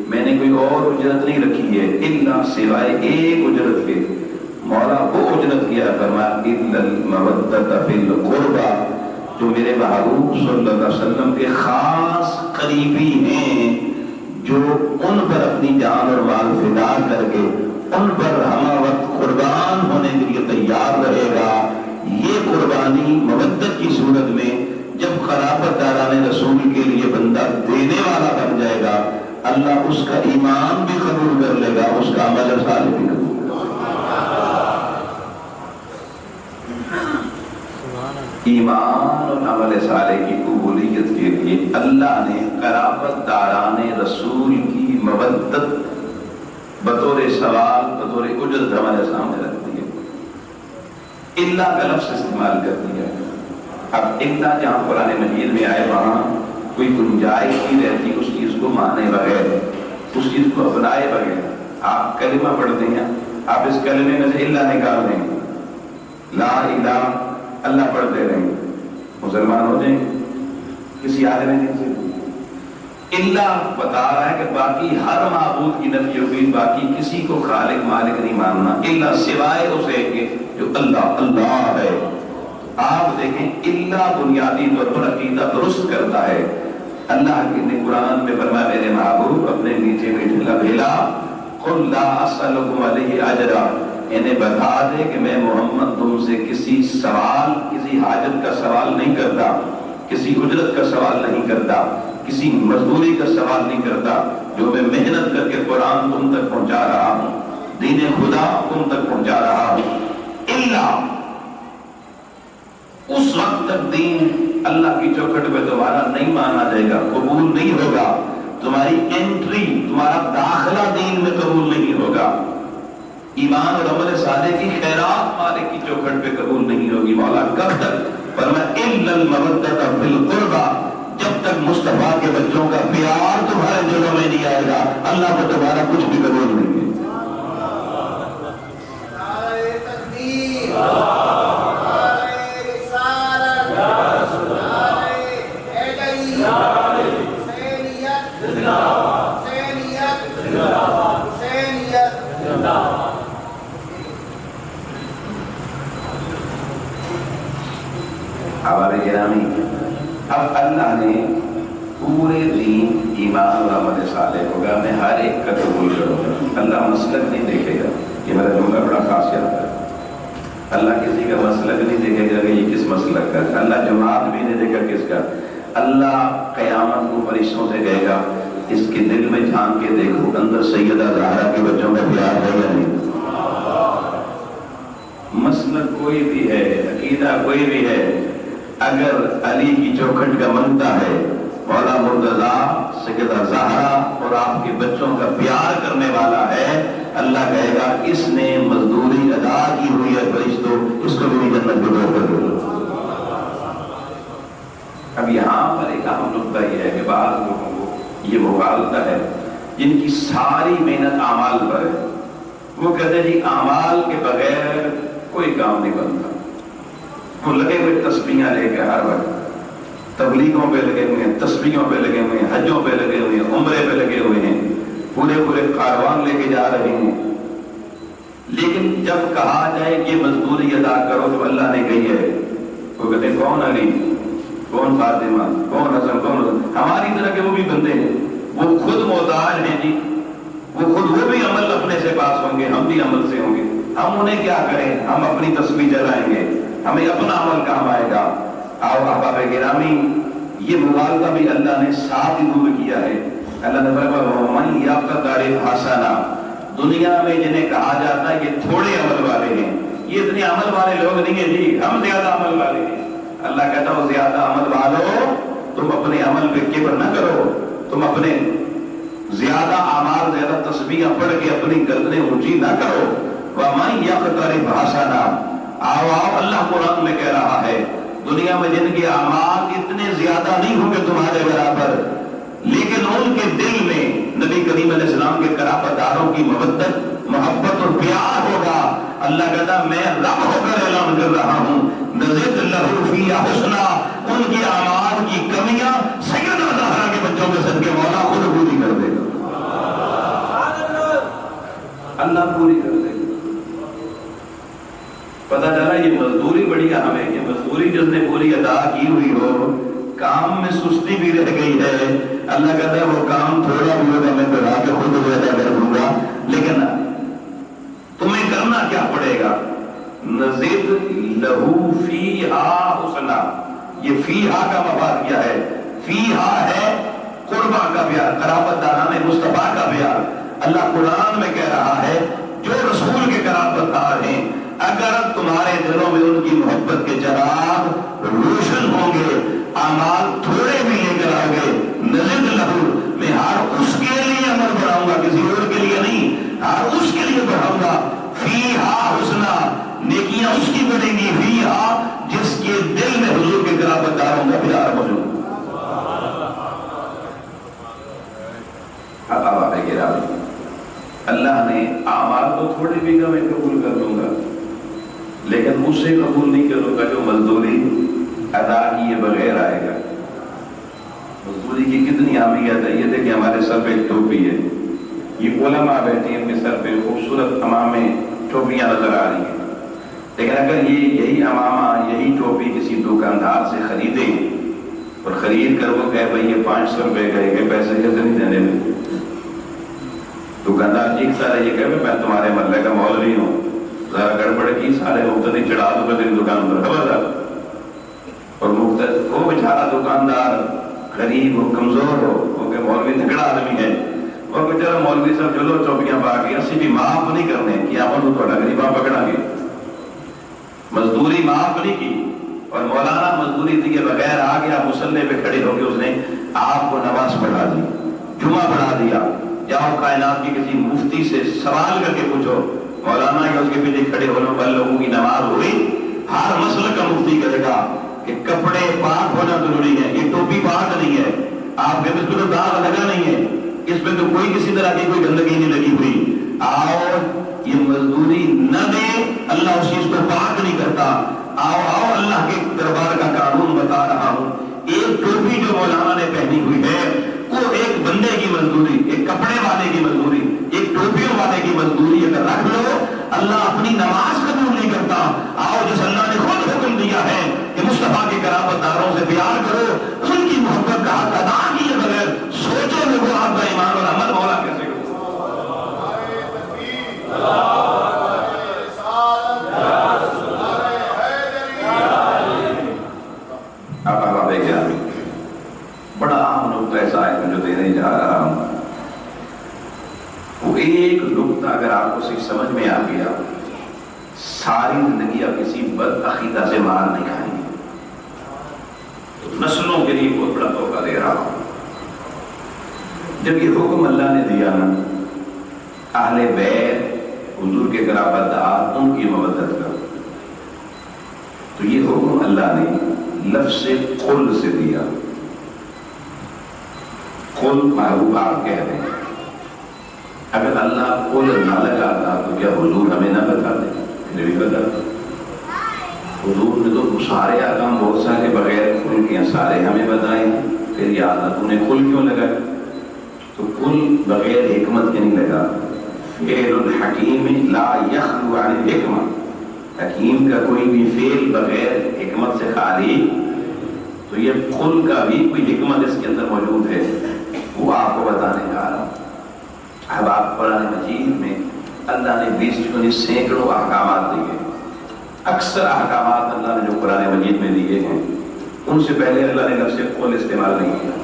میں نے کوئی اور اجرت نہیں رکھی ہے الا سوائے ایک اجرت کے، مولا وہ اجرت کیا فرمایا الا المودۃ فی القربى، جو میرے محبوب صلی اللہ علیہ وسلم کے خاص قریبی ہیں، جو ان پر اپنی جان اور مال فدا کر کے ان پر ہم وقت قربان ہونے کے لیے تیار رہے گا، یہ قربانی مودت کی صورت میں جب خلافت داران رسول کے لیے بندہ دینے والا بن جائے گا، اللہ اس کا ایمان بھی قبول کر لے گا، اس کا عمل صالح بھی قبول کر لے گا۔ ایمان اور عمل صالح کی قبولیت کے لیے اللہ نے قرابت داران رسول کی مودت بطور سوال بطور اجرت ہمارے سامنے رکھ دی ہے، اللہ کا لفظ استعمال کر دیا ہے۔ اب اللہ جہاں قرآن مجید میں آئے وہاں کوئی گنجائش نہیں رہتی اس چیز کو مانے بغیر، اس چیز کو اپنائے بغیر۔ آپ کلمہ پڑھتے ہیں، آپ اس کلمے میں سے اللہ نکال دیں، لا الہ اللہ پڑھتے رہیں، مسلمان ہو جائیں، کسی عالم دین سے اللہ بتا رہا ہے کہ باقی ہر معبود کی نفی ہوگی، باقی کسی کو خالق مالک نہیں ماننا اللہ سوائے اسے کہ جو اللہ اللہ ہے۔ آپ دیکھیں اللہ بنیادی طور پر عقیدہ درست کرتا ہے۔ اللہ نے قرآن میں فرمایا میرے محبوب اپنے نیچے میٹھے لبھیلا قل لا اسألکم علیہ اجرا، انہیں بتا دے کہ میں محمد تم سے کسی سوال کسی حاجت کا سوال نہیں کرتا، کسی اجرت کا سوال نہیں کرتا، کسی مزدوری کا سوال نہیں کرتا، جو میں محنت کر کے قرآن تم تک پہنچا رہا ہوں، دین خدا تم تک پہنچا رہا ہوں، اللہ اس وقت تک دین اللہ کی چوکھٹ پہ تمہارا نہیں مانا جائے گا، قبول نہیں ہوگا، تمہاری انٹری تمہارا داخلہ دین میں قبول نہیں ہوگا، ایمان اور عمل صالح کی خیرات مالک کی چوکھٹ پہ قبول نہیں ہوگی۔ مولا کب تک؟ فرمایا الا المودۃ فی القربى، جب تک مصطفیٰ کے بچوں کا پیار تمہارے دلوں میں نہیں آئے گا اللہ کو تمہارا کچھ بھی قبول نہیں ہے۔ ہمارے گرامی اب اللہ نے پورے دین ایمان اور عمل صالح ہوگا، میں ہر ایک کا قبول کروں گا، اللہ مسلک نہیں دیکھے گا، یہ میرا جملہ بڑا خاصیت ہے، اللہ کسی کا مسلک نہیں دیکھے گا کہ یہ کس مسلک کا، اللہ جماعت بھی نہیں دیکھا کس کا، اللہ قیامت کو فرشتوں سے کہے گا اس کے دل میں جھانک کے دیکھو اندر سیدہ زہرا کے بچوں کا پیار ہے یا نہیں۔ مسلک کوئی بھی ہے، عقیدہ کوئی بھی ہے، اگر علی کی چوکھٹ کا منتا ہے، مولا مرتضیٰ سیدہ زہرا اور آپ کے بچوں کا پیار کرنے والا ہے، اللہ کہے گا اس نے مزدوری ادا کی ہوئی ہے فرشتوں، اس کو بھی جنت میں دو کر دو۔ اب یہاں پر ایک اہم نقطہ یہ ہے کہ بعض لوگوں کو یہ مغالطہ ہے جن کی ساری محنت اعمال پر ہے، وہ کہتے ہیں جی اعمال کے بغیر کوئی کام نہیں بنتا، وہ لگے ہوئے تسبیحاں لے کے ہر وقت تبلیغوں پہ لگے ہوئے ہیں، تسبیحوں پہ لگے ہوئے ہیں، حجوں پہ لگے ہوئے ہیں، عمرے پہ لگے ہوئے ہیں، پورے کاروان لے کے جا رہے ہیں، لیکن جب کہا جائے کہ مزدوری ادا کرو جو اللہ نے کہی ہے، وہ کہتے ہیں کون علی؟ کون فاطمہ، کون حسن، کون حسن، ہماری طرح کے وہ بھی بندے ہیں، وہ خود محتاج ہیں جی، وہ بھی عمل اپنے سے پاس ہوں گے، ہم بھی عمل سے ہوں گے، ہم انہیں کیا کریں، ہم اپنی تسبیح جلائیں گے، ہمیں اپنا عمل کام آئے گا۔ آؤ احباب گرامی، یہ موازنہ بھی اللہ نے ساتھ ہی دور کیا ہے۔ اللہ نے فرمایا وَمَن يَقْتَرِفْ حَسَنًا، دنیا میں جنہیں کہا جاتا ہے کہ تھوڑے عمل والے ہیں، یہ اتنے عمل والے لوگ نہیں ہیں جی، ہم زیادہ عمل والے ہیں۔ اللہ کہتا ہو زیادہ عمل والو، تم اپنے عمل پہ کبر نہ کرو، تم اپنے زیادہ اعمال، زیادہ تسبیحاں پڑھ کے اپنی گردنیں اونچی نہ کرو۔ وَمَن يَقْتَرِفْ حَسَنًا، آؤ اللہ قرآن میں کہہ رہا ہے دنیا میں جن کے اعمال اتنے زیادہ نہیں ہوں گے تمہارے برابر، لیکن ان کے دل میں نبی کریم علیہ السلام کے قرابت داروں کی محبت اور پیار ہوگا۔ اللہ کہتا میں رب ہو کر اعلان کر رہا ہوں نزد لہ فی حسنا، ان کی اعمال کی کمیاں سیدہ زہرا کے بچوں کے صدقے مولا خود پوری کر دے گا، اللہ پوری کر دے گا۔ پتہ چلا یہ مزدوری بڑی اہم ہے، یہ مزدوری جس نے پوری ادا کی ہوئی ہو، کام میں سستی بھی رہ گئی ہے، اللہ کہتا ہے وہ کام تھوڑا بھی ہوگا میں بڑھا کے خود ادا کر دوں گا، لیکن تمہیں کرنا کیا پڑے گا؟ نزد لہو فیہا حسنا، یہ فیہا کا مفاد کیا ہے؟ فیہا ہے قربہ کا پیار، قرابت داران مصطفیٰ کا پیار۔ اللہ قرآن میں کہہ رہا ہے جو رسول کے قرابت دار ہیں، اگر تمہارے دلوں میں ان کی محبت کے چراغ روشن ہوں گے، اعمال تھوڑے بھی لے کر آؤ گے، نزد لہو، میں ہر اس کے لیے عمل بڑھاؤں گا، کسی اور کے لیے نہیں، ہر اس کے لیے بڑھاؤں گا۔ فیہا حسنا، نیکیاں اس کی بڑھیں گی، فیہا جس کے دل میں حضور کے قرابت داروں کا پیار موجود۔ اللہ نے اعمال تو تھوڑے بھی میں قبول کر لوں گا، لیکن اسے قبول نہیں کروں گا جو مزدوری ادا کیے بغیر آئے گا۔ مزدوری کی کتنی اہمیت ہے، یہ دیکھیں ہمارے سر پہ ایک ٹوپی ہے، یہ علماء بیٹھے ہیں ان کے سر پہ خوبصورت عمامے ٹوپیاں نظر آ رہی ہیں، لیکن اگر یہی عمامہ، یہی ٹوپی کسی دکاندار سے خریدیں اور خرید کر وہ کہے بھائی یہ 500 روپے کا ہے، پیسے کیسے نہیں دینے میں؟ دکاندار چیختا رہے یہ کہے میں تمہارے محلے کا مولوی ہوں، ذرا گڑبڑ کی سارے مقتدی چڑھا دوں گا تیری دکان پر، خبردار۔ اور مقتدی وہ بیچارہ دکاندار غریب ہو، کمزور ہو، وہ کہ مولوی تکڑا آدمی ہے، اور بیچارہ مولوی صاحب چلو چوپیاں پا کے اسی بھی معاف نہیں کرنے کیا تو تھوڑا غریباں پکڑا گے، مزدوری معاف نہیں کی، اور مولانا مزدوری دیے بغیر آ گیا مصلی پہ کھڑے ہو کے اس نے آپ کو نماز پڑھا دی، جمعہ پڑھا دیا۔ جاؤ کائنات کی کسی مفتی سے سوال کر کے پوچھو، مولانا یا اس کے پیچھے کھڑے ہونے والے لوگوں کی نماز ہوئی؟ ہر مسئلہ کا مفتی کہے گا کہ کپڑے پاک ہونا ضروری ہے، یہ ٹوپی پاک نہیں ہے، آپ کے تو داغ لگا نہیں ہے، اس میں تو کوئی کسی طرح کی کوئی گندگی نہیں لگی ہوئی، آؤ یہ مزدوری نہ دے، اللہ اس چیز کو پاک نہیں کرتا۔ آؤ اللہ کے دربار کا قانون بتا رہا ہوں، ایک ٹوپی جو مولانا نے پہنی ہوئی ہے وہ ایک بندے کی مزدوری، ایک کپڑے والے کی مزدوری، ایک ٹوپیوں والے کی مزدوری اگر رکھ لو، اللہ اپنی نماز قبول نہیں کرتا۔ آؤ جس اللہ نے خود حکم دیا ہے کہ مصطفیٰ کے قرابت داروں سے پیار کرو، ان کی محبت کا حق ادا کیے بغیر سوچو لوگوں آپ کا ایمان اور عمل مولا کیسے کرو۔ اب آپ دیکھیں بڑا اہم نقطہ ایسا ہے میں جو دینے جا رہا ہوں، وہ ایک نقطہ اگر آپ کو صحیح سمجھ میں آ گیا، ساری زندگی آپ کسی بد عقیدہ سے مار نہیں کھائیں گے۔ تو نسلوں کے لیے بہت بڑا تحفہ دے رہا ہوں۔ جب یہ حکم اللہ نے دیا نا اہل بیت، حضور کے قرابت دار، ان کی مودت کا، تو یہ حکم اللہ نے لفظ قل سے دیا۔ قل محبوب آپ کہہ رہے ہیں، اگر اللہ قل نہ لگاتا تو کیا حضور ہمیں نہ بتاتے؟ انہیں بھی بتاتا۔ حضور نے تو سارے احکام بہت سارے بغیر قل کے سارے ہمیں بتائے، پھر یہ عادت انہیں قل کیوں لگا؟ تو قل بغیر حکمت کے نہیں لگا۔ فعل الحکیم لا یخلو عن الحکمہ، حکیم کا کوئی بھی فعل بغیر حکمت سے خالی تو یہ قل کا بھی کوئی حکمت اس کے اندر موجود ہے، وہ آپ کو بتانے جا رہا ہوں۔ اب آپ قرآن مجید میں اللہ نے 20 سینکڑوں احکامات دیے، اکثر احکامات اللہ نے جو قرآن مجید میں دیے ہیں ان سے پہلے اللہ نے لفظ قل استعمال نہیں کیا۔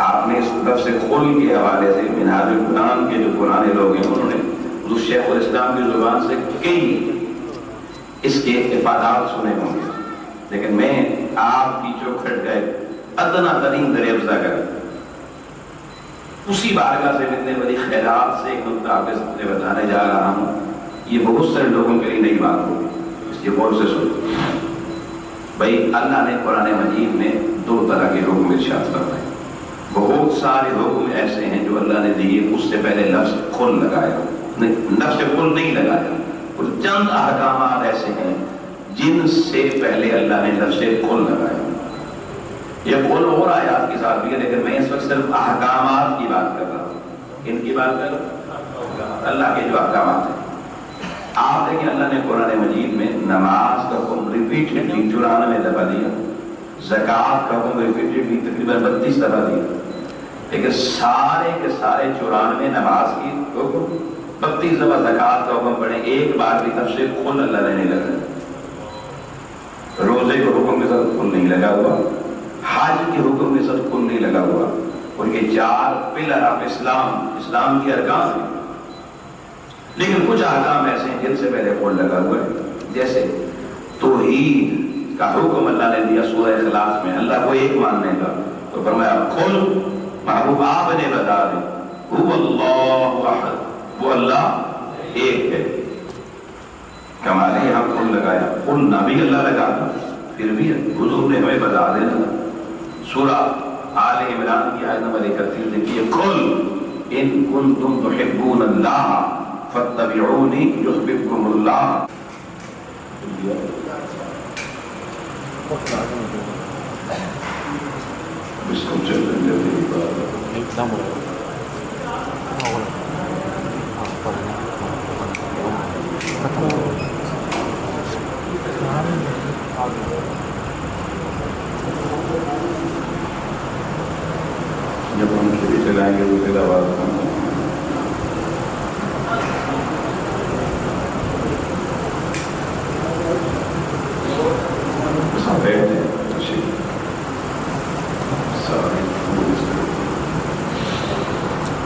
آپ نے اس لفظ قل کے حوالے سے منہاج القرآن کے جو پرانے لوگ ہیں انہوں نے حضور شیخ الاسلام کی زبان سے کئی اس کے افادات سنے ہوں گے، لیکن میں آپ کی چوکھٹ کا ادنا ترین دریافزہ کر اسی بارگاہ سے ملنے والی خیرات سے ایک نقطہ آپ کے بتانے جا رہا ہوں۔ یہ بہت سارے لوگوں کے لیے نئی بات ہوگی، اس لیے غور سے سنو۔ بھائی اللہ نے قرآن مجید میں 2 طرح کے حکم ارشاد فرمائے۔ بہت سارے حکم ایسے ہیں جو اللہ نے دیے اس سے پہلے لفظ قل لگایا، لفظ قل نہیں لگایا، اور چند احکامات ایسے ہیں جن سے پہلے اللہ نے لفظ قل لگایا۔ یہ قل اور آیات کے ساتھ بھی ہے، لیکن میں اس وقت صرف احکامات کی بات کر رہا ہوں۔ ان کی بات کر رہا ہوں اللہ کے جو احکامات ہیں۔ آپ دیکھیں اللہ نے قرآن مجید میں نماز کا حکم ریپیٹڈلی 94 دفعہ دیا، زکوٰۃ کا حکم ریپیٹڈلی تقریباً 32 دفعہ دیا، لیکن سارے کے سارے 94 نماز کی حکم، 32 دفعہ زکوٰۃ کا حکم پڑھیں، ایک بار بھی لفظ قل اللہ نے نہیں لگایا۔ روزے کے حکم کے ساتھ قل نہیں لگا ہوا، حج کے حکم کے ساتھ قل نہیں لگا ہوا، اور یہ 4 پلر آف اسلام کے ارکان ہیں۔ لیکن کچھ احکام ایسے ہیں جن سے پہلے قول لگا ہوا ہے، جیسے توحید کا حکم اللہ نے دیا سورہ اخلاص میں، اللہ کو ایک ماننے کا، تو فرمایا قل، محبوب آپ نے بتا دیں، هو اللہ احد، وہ اللہ ایک ہے۔ کمالے ہم قل لگایا، قل نہ بھی اللہ لگا، پھر بھی حضور نے ہمیں بتا دینا۔ سورہ آل عمران کی آیت نمبر 31 دیکھیے، قل ان کنتم تحبون اللہ فاتبعونی یحببکم اللہ۔ اس کو چلنے جب ہم شروع چلائیں گے تو پھر آواز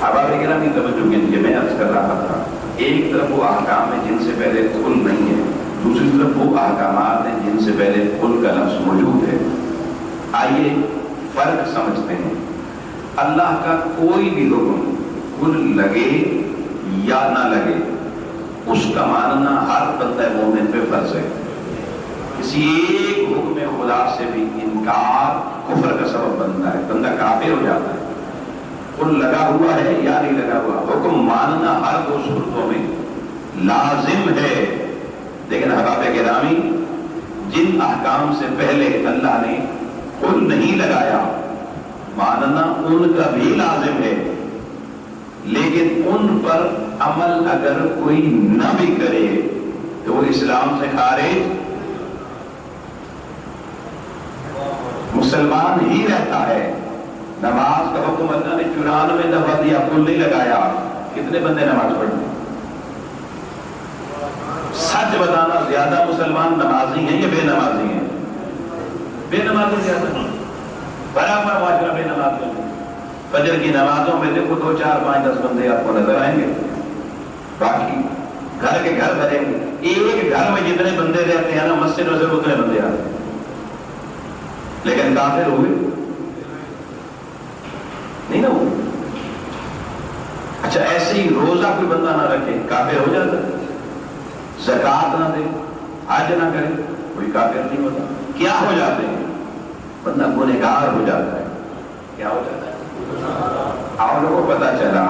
اب آپ گرامی توجہ کیجیے، میں عرض کر رہا تھا ایک طرف وہ احکام ہیں جن سے پہلے قل نہیں ہے، دوسری طرف وہ احکامات ہیں جن سے پہلے قل کا لفظ موجود ہے۔ آئیے فرق سمجھتے ہیں۔ اللہ کا کوئی بھی حکم قل لگے یا نہ لگے اس کا ماننا ہر بندہ مومن پہ فرض ہے۔ کسی ایک حکم خدا سے بھی انکار کفر کا سبب بنتا ہے، بندہ کافر ہو جاتا ہے۔ قل لگا ہوا ہے یا نہیں لگا ہوا، حکم ماننا ہر 2 صورتوں میں لازم ہے۔ لیکن احباب گرامی، جن احکام سے پہلے اللہ نے قل نہیں لگایا ماننا ان کا بھی لازم ہے، لیکن ان پر عمل اگر کوئی نہ بھی کرے تو وہ اسلام سے خارج مسلمان ہی رہتا ہے۔ نماز کا حکم اللہ نے 94 دفعہ دیا، قل نہیں لگایا، کتنے بندے نماز پڑھتے؟ سچ بتانا زیادہ مسلمان نمازی ہیں یا بے نمازی ہیں؟ بے نمازی زیادہ ہیں، برابر معاشرہ بے نمازی ہیں۔ فجر کی نمازوں میں دیکھو 2 4 5 10 بندے آپ کو نظر آئیں گے، باقی گھر کے گھر بھریں گے۔ ایک گھر میں جتنے بندے رہتے ہیں نا، مسجد میں سے اتنے بندے آتے ہیں، لیکن کافر ہوئے نہیں نہ ہوئے۔ اچھا ایسے ہی روزہ کوئی بندہ نہ رکھے کافر ہو جاتا ہے، زکوٰۃ نہ دے، حج نہ کرے، کوئی کافر نہیں ہوتا۔ کیا ہو جاتے ہیں؟ بندہ گنہگار ہو جاتا ہے۔ کیا ہو جاتا ہے؟ آپ لوگوں کو پتا چلا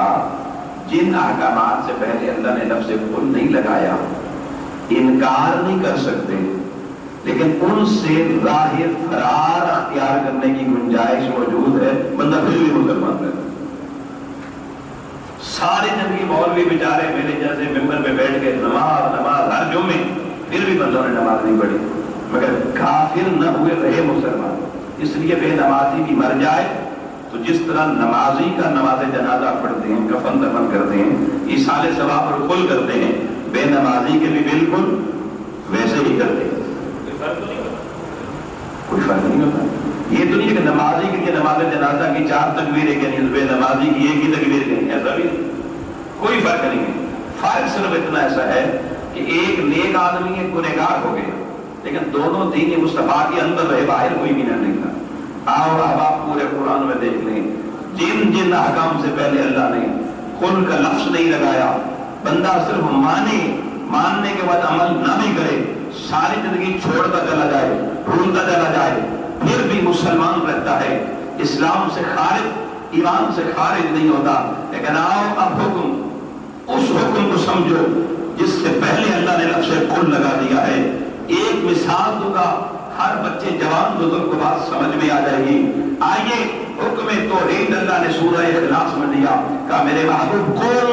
جن احکامات سے پہلے اللہ نے لفظ قل نہیں لگایا، انکار نہیں کر سکتے، لیکن ان سے راہ فرار اختیار کرنے کی گنجائش موجود ہے، بندہ پھر بھی مسلمان رہتا ہے۔ سارے زندگی مولوی بیچارے میرے جیسے ممبر پہ بیٹھ کے نماز ہر جمعے، پھر بھی بندوں نے نماز نہیں پڑھی، مگر کافر نہ ہوئے رہے مسلمان. اس لیے بے نمازی بھی مر جائے تو جس طرح نمازی کا نماز جنازہ پڑھتے ہیں, کفن دفن کرتے ہیں, ایصال ثواب اور کل کرتے ہیں, بے نمازی کے بھی بالکل ویسے ہی کرتے ہیں. کوئی فرق نہیں ہوتا. یہ تو نہیں کہ نمازی کے لیے نماز جنازہ کی 4 تکبیریں کہنی, بے نمازی کی 1 ہی تکبیر کہنی, ایسا بھی نہیں. کوئی فرق نہیں ہے. فرق صرف اتنا ایسا ہے کہ ایک نیک آدمی ایک گنہگار ہو گئے, لیکن دونوں دین مصطفیٰ کے اندر رہے, باہر کوئی بھی نہ نکلا. آؤ اب آپ پورے قرآن میں دیکھ لیں, جن جن احکام سے پہلے اللہ نے کل کا لفظ نہیں لگایا, بندہ صرف مانے, ماننے کے بعد عمل نہ بھی کرے, ساری زندگی چھوڑتا چلا جائے, بھولتا چلا جائے, پھر بھی مسلمان رہتا ہے, اسلام سے خارج, ایمان سے خارج نہیں ہوتا. لیکن آؤ اب حکم, اس حکم کو سمجھو جس سے پہلے اللہ نے لفظ کل لگا دیا ہے. ایک مثال دوں گا, ہر بچے جوان بزرگ کو بات سمجھ میں آ جائے گی. آئیے, حکم توحید اللہ نے سورہ اخلاص میں دیا, کہا میرے محبوب کل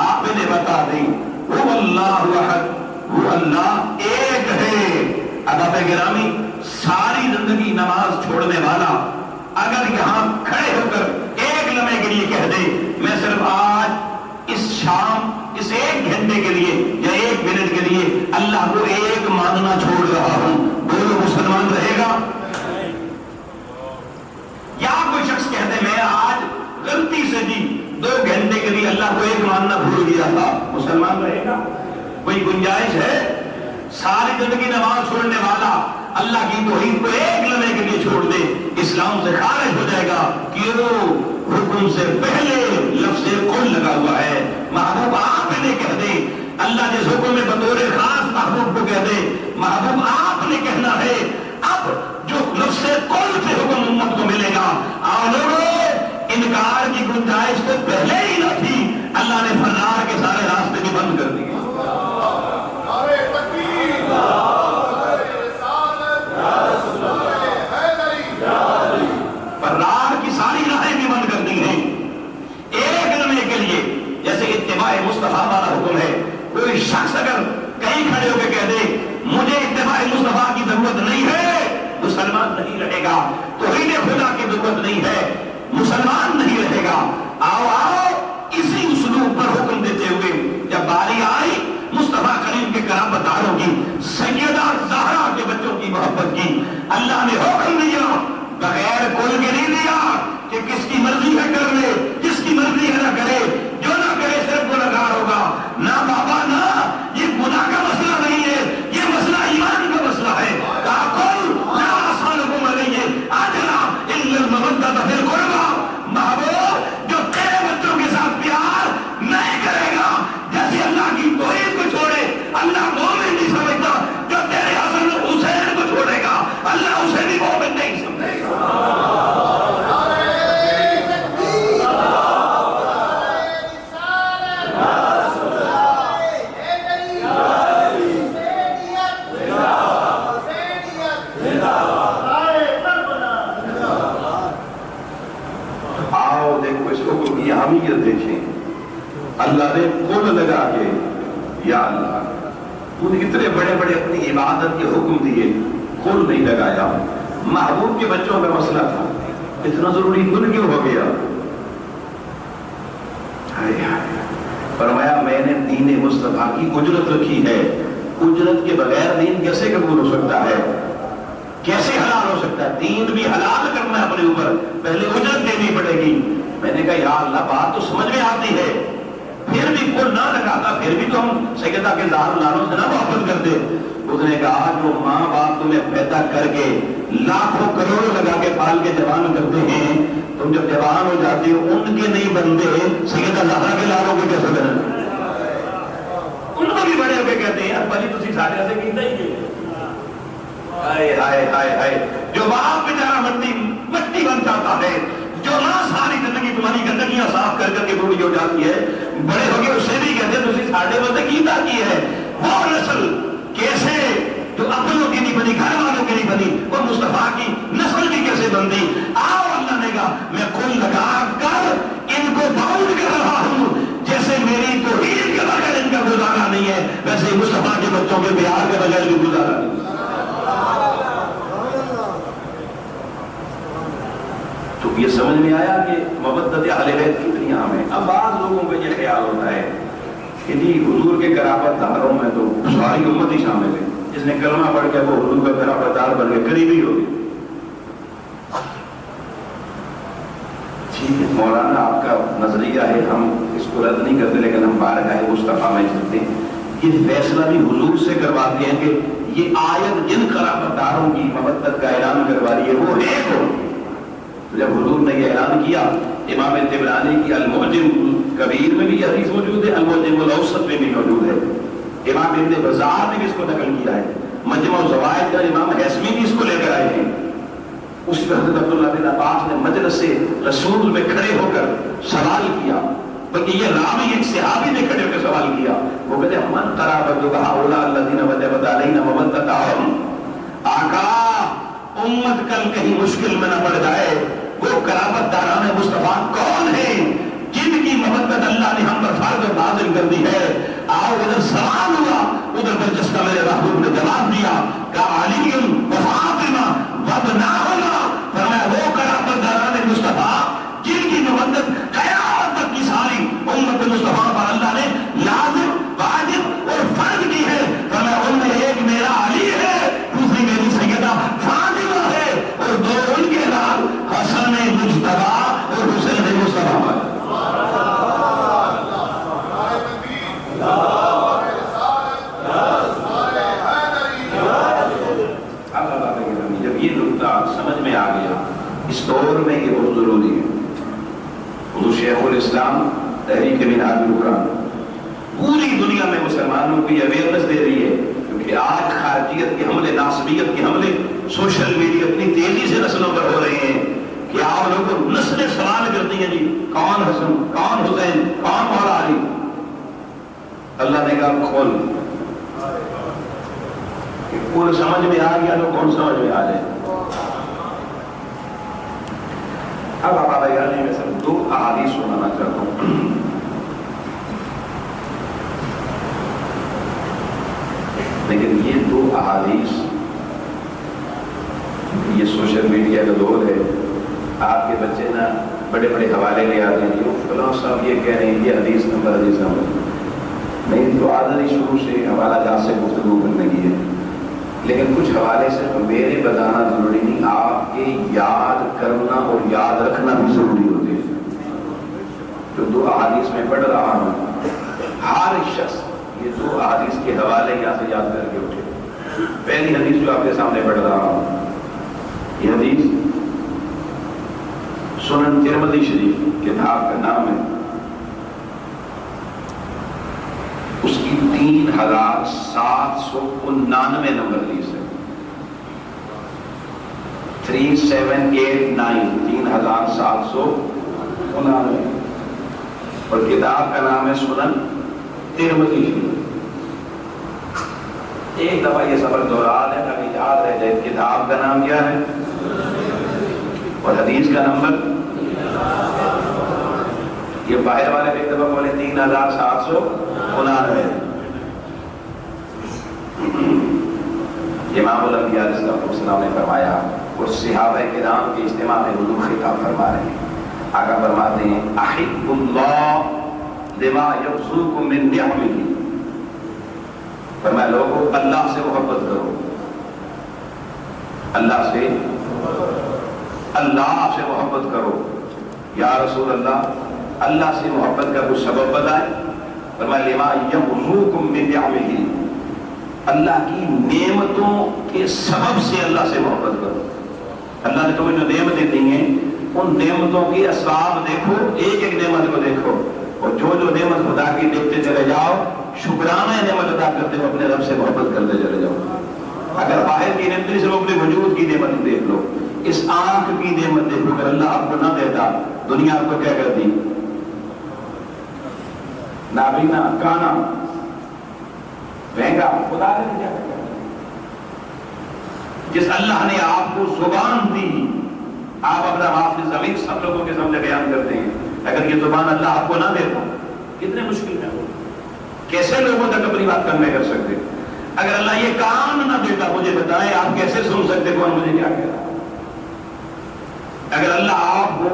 آپ انہیں بتا دیں, وہ اللہ احد, وہ اللہ ایک ہے. احباب گرامی, ساری زندگی نماز چھوڑنے والا اگر یہاں کھڑے ہو کر ایک لمحے کے لیے کہہ دے میں صرف آج اس شام اس 1 گھنٹے کے لیے یا 1 منٹ کے لیے اللہ کو ایک ماننا چھوڑ رہا ہوں, بولو مسلمان رہے گا؟ یا کوئی شخص کہتے میں آج غلطی سے جی 2 گھنٹے کے لیے اللہ کو ایک ماننا بھول گیا تھا, مسلمان رہے گا؟ کوئی گنجائش ہے؟ ساری زندگی نماز چھوڑنے والا اللہ کی توحید کو 1 لمحے کے لیے چھوڑ دے, اسلام سے خارج ہو جائے گا. کیوں؟ حکم سے پہلے لفظ کل لگا ہوا ہے. محبوب آپ نے کہہ دے, اللہ جس حکم میں بطور خاص محبوب کو کہہ دے, محبوب آپ نے کہنا ہے. اب جو لفظ کل سے حکم امت کو ملے گا, آؤ لوگوں, انکار کی گنجائش تو پہلے ہی نہ تھی, اللہ نے فرار کے سارے راستے بھی بند کر دیے. فرار کی ساری راہیں بھی بند کر دی ہیں 1 لمحے کے لیے. جیسے اتباع مصطفیٰ والا حکم ہے, کوئی شخص اگر کہیں کھڑے ہو کے کہہ دے مجھے اتباع مصطفیٰ کی ضرورت نہیں ہے, مسلمان نہیں رہے گا. توحید خدا کی ضرورت نہیں ہے, مسلمان نہیں رہے گا. آؤ آؤ, اسی اسلوب پر حکم دیتے ہوئے جب باری آئی مصطفیٰ کریم کے قرابت داروں کی, سیدہ زہرا کے بچوں کی محبت کی, اللہ نے حکم دیا بغیر کوئی کے نہیں دیا کہ کس کی مرضی ہے کر لے, جس کی مرضی ہے نہ کرے, جو نہ کرے صرف گنہگار ہوگا. نہ بابا نہ, یہ گناہ کا مسئلہ نہیں ہے, یہ مسئلہ ایمان کا مسئلہ ہے. محبوب جو تیرے بچوں کے ساتھ پیار نہیں کرے گا, جیسے اللہ کی توحید کو چھوڑے اللہ مومن نہیں سمجھتا, جو تیرے حسن حسین کو چھوڑے گا اللہ اسے بھی مومن نہیں سمجھے گا. اللہ نے کل لگا کے, یا اللہ تو نے اتنے بڑے بڑے اپنی عبادت کے حکم دیے, کل نہیں لگایا. محبوب کے بچوں کا مسئلہ تھا, اتنا ضروری کل کیوں ہو گیا؟ فرمایا میں نے دین مصطفیٰ کی اجرت رکھی ہے, اجرت کے بغیر دین کیسے قبول ہو سکتا ہے, کیسے حلال ہو سکتا ہے؟ دین بھی حلال کرنا ہے اپنے اوپر, پہلے اجرت دینی پڑے گی. میں نے کہا یا اللہ بات تو سمجھ میں آتی ہے, پھر بھی کل نہ لگاتا, پھر بھی تو ہم سیدہ کے زہر لانوں سے نہ محبت کرتے. اس نے کہا جو ماں باپ تمہیں پیدا کر کے لاکھوں کروڑوں لگا کے پال کے جوان کرتے ہیں, تم جب جوان ہو جاتے ہو ان کے نہیں بنتے, سیدہ زہرا کے لالوں کے کیسے بنتے؟ ان کو بھی بڑے ہو کے کہتے ہیں یار بھائی تسی سارے سے کیتا ہی کیوں. ہائے ہائے ہائے ہائے, جو باپ بیچارہ مٹی بن جاتا ہے, جو ماں ساری زندگی تمہاری گندگیاں صاف کر کر کے بوڑھی ہو جاتی ہے, بڑے ہو گئے اسے بھی کہتے ہیں تسی ساڑھے بندے کیتا کی ہے. وہ نسل کیسے جو اپنوں کی نہیں بنی, گھر والوں کی نہیں بنی, وہ مصطفیٰ کی نسل بھی کیسے بنتی. آؤ اللہ نے کہا میں کل لگا کر ان کو باؤنڈ کر رہا ہوں, جیسے میری توحید کے بغیر ان کا گزارا نہیں ہے, ویسے مصطفیٰ کے بچوں کے پیار کے بغیر بھی گزارا نہیں. یہ سمجھ میں آیا کہ مودت اہل بیت کتنی عام ہے. اب بعض لوگوں کو یہ خیال ہوتا ہے کہ جی حضور کے قرابت داروں میں تو ساری امت ہی شامل ہے, جس نے کلمہ پڑھ کے وہ حضور کا قرابت دار بن کے قریبی ہوگی. ٹھیک ہے مولانا, آپ کا نظریہ ہے, ہم اس کو رد نہیں کرتے, لیکن ہم بارگاہ مصطفیٰ میں چلتے ہیں. یہ فیصلہ بھی حضور سے کرواتے ہیں کہ یہ آیت جن قرابت داروں کی مودت کا اعلان کروا رہی ہے وہ ہے کون. جب حضور نے یہ اعلان کیا, امام طبرانی کی المعجم کبیر میں بھی یہ حدیث موجود ہے, المعجم الاوسط میں بھی موجود ہے, امام ابن بزار نے بھی اس کو نقل کیا ہے, مجمع الزوائد کا امام حیثمی بھی اس کو لے کر آئے ہیں. اس میں حضرت عبداللہ بن عباس نے مجلس سے رسول میں کھڑے ہو کر سوال کیا, بلکہ یہ راوی ایک صحابی نے کھڑے ہو کر سوال کیا. وہ کہتے ہیں من قرابت هؤلاء الذين وجبت علينا مودتهم. آقا امت کل کہیں مشکل میں نہ پڑ جائے, وہ قرابت داران مصطفیٰ کون ہیں جن کی مودت اللہ نے ہم پر فرض نازل کر دی ہے. آؤ ادھر سوال ہوا, ادھر پر جس کا میرے محبوب نے جواب دیا کہ علی و فاطمہ وابناہما, فرمایا وہ قرابت داران مصطفیٰ جن کی مودت قیامت تک کی ساری امت مصطفیٰ پر اللہ نے لازم واجب اور فرض کی ہے. فرمایا ان میں ایک میرا علی ہے, دوسری میری سیدہ فاطمہ ہے, اور دو ان کے نام حسن مجتبیٰ اور حسین مصطفیٰ. جب یہ نقطہ سمجھ میں آ گیا, اس دور میں یہ بہت ضروری ہے. حضور شیخ الاسلام تحریک منہاج القرآن پوری دنیا میں مسلمانوں کو یہ اویئرنس دے رہی ہے, کیونکہ آج خارجیت کے حملے, ناصبیت کے حملے سوشل میڈیا اتنی تیزی سے نسلوں پر ہو رہے ہیں کہ آپ لوگوں نسلیں سوال کرتی ہیں جی کون حسن, کون حسین, کون مولا علی. اللہ نے کہا کھول, پورا سمجھ میں آ گیا تو کون سمجھ میں آ جائے. اب آپ یعنی میں سب دو احادیث سنانا چاہتا ہوں. لیکن یہ دو احادیث, یہ سوشل میڈیا کا دور ہے, آپ کے بچے نا بڑے بڑے حوالے لے آتے ہیں, جو فلاں صاحب یہ کہہ رہے ہیں یہ حدیث نمبر نہیں, تو آدمی شروع سے حوالہ جات سے گفتگو کرنے کی ہے. لیکن کچھ حوالے صرف میرے بتانا ضروری نہیں, آپ کے یاد کرنا اور یاد رکھنا بھی ضروری ہوتے ہیں. جو دو احادیث میں پڑھ رہا ہوں, ہر شخص یہ دو احادیث کے حوالے یہاں سے یاد کر کے اٹھے. پہلی حدیث جو آپ کے سامنے پڑھ رہا ہوں, یہ حدیث سنن ترمذی شریف کتاب کا نام ہے, اس کی 3799 نمبر حدیث ہے. 3789 3799, اور کتاب کا نام ہے سنن ترمذی شریف. ایک دفعہ یہ سبق دوہرا لیں تاکہ یاد رہ جائے. کتاب کا نام کیا ہے اور حدیث کا نمبر, یہ باہر والے ایک دفعہ بولے 3799. امام الانبیاء علیہ السلام نے فرمایا, اور صحابہ کرام کے اجتماع میں حضور خطاب فرما رہے ہیں. آقا فرماتے ہیں احب اللہ لما یرزقکم من نعمہ. فرمایا لوگوں اللہ سے محبت کرو, اللہ سے محبت کرو. یا رسول اللہ اللہ سے محبت کا کوئی سبب بتائیں. فرمایا لما یرزقکم من نعمہ, اللہ کی نعمتوں کے سبب سے اللہ سے محبت کرو. اللہ نے تمہیں جو نعمتیں دی ہیں ان نعمتوں کی اسباب دیکھو, ایک ایک نعمت کو دیکھو, اور جو نعمت خدا کی دیکھتے چلے جاؤ, شکرانہ نعمت ادا کرتے ہو, اپنے رب سے محبت کرتے چلے جاؤ. اگر باہر کی نعمت صرف اپنے وجود کی نعمت دیکھ لو, اس آنکھ کی نعمت دیکھو, اگر اللہ آپ کو نہ دیتا دنیا آپ کو کیا کرتی, نابینا, کانا, مہنگا, خدا نے کیا کرتا. جس اللہ نے آپ کو زبان دی, آپ اپنا حافظ زمین سب لوگوں کے سامنے بیان کرتے ہیں, اگر یہ زبان اللہ آپ کو نہ دیتا کتنے مشکل میں ہو, کیسے لوگوں تک اپنی بات کرنے کر سکتے. اگر اللہ یہ کام نہ دیتا, مجھے بتائیں آپ کیسے سن سکتے کون مجھے کیا کہہ رہا. اگر اللہ آپ کو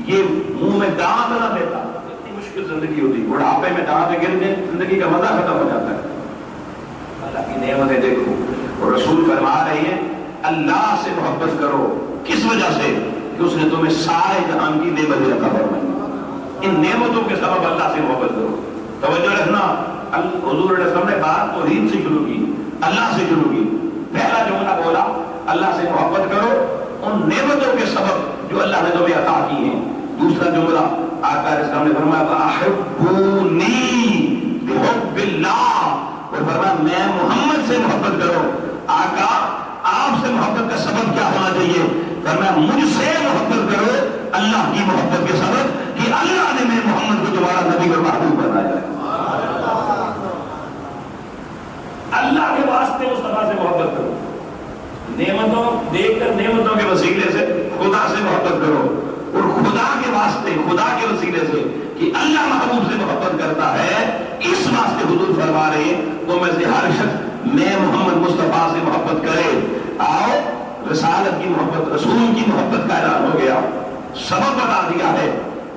یہ منہ میں دانت نہ دیتا، اتنی مشکل زندگی ہوتی، بڑھاپے میں دانت گر جائیں زندگی کا مزہ ختم ہو جاتا ہے۔ اللہ کی نعمتیں دیکھو، اور رسول فرما رہے ہیں اللہ سے محبت کرو، کس وجہ سے؟ کہ اس نے تمہیں سارے جہان کی نعمتیں عطا فرمائی، ان نعمتوں کے سبب اللہ سے محبت کرو۔ توجہ رکھنا، حضور علیہ السلام نے بات توحید سے شروع کی، اللہ سے شروع کی۔ پہلا جملہ بولا اللہ سے محبت کرو ان نعمتوں کے سبب جو اللہ نے تمہیں عطا کی ہیں۔ دوسرا جملہ آقا علیہ السلام نے فرمایا وَأَحِبُّونِي بِحُبِّ اللَّهِ، اور فرمایا میں محمد سے محبت کرو۔ آقا آپ سے محبت کا سبب کیا ہونا چاہیے؟ فرمایا مجھ سے محبت کرو اللہ کی محبت کے سبب، کہ اللہ نے میں محمد کو تمہارا نبی اور محبوب بنایا ہے۔ اللہ کے واسطے مصطفیٰ سے محبت کرو، نعمتوں دیکھ کر نعمتوں کے وسیلے سے خدا سے محبت کرو، اور خدا کے واسطے خدا کے وسیلے سے کہ اللہ محبوب سے محبت کرتا ہے، اس واسطے حضور فرما رہے ہیں تو میں سے ہر شخص میں محمد مصطفیٰ سے محبت کرے۔ آؤ رسالت کی محبت، رسول کی محبت کا اعلان ہو گیا، سبب بتا دیا ہے۔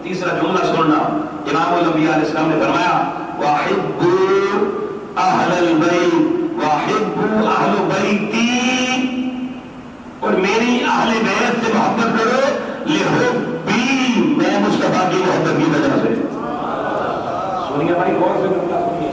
تیسرا جملہ سننا، امام الانبیاء علیہ السلام نے فرمایا وَأَحِبُّوا أَهْلَ الْبَيْتِ وَأَحِبُّوا أَهْلَ بَيْتِي، اور میری اہل بیت سے محبت کرو لِحُبِّي، میں مصطفیٰ کی محبت کی وجہ سے۔ سنیے بھائی غور سے بتا سنیے،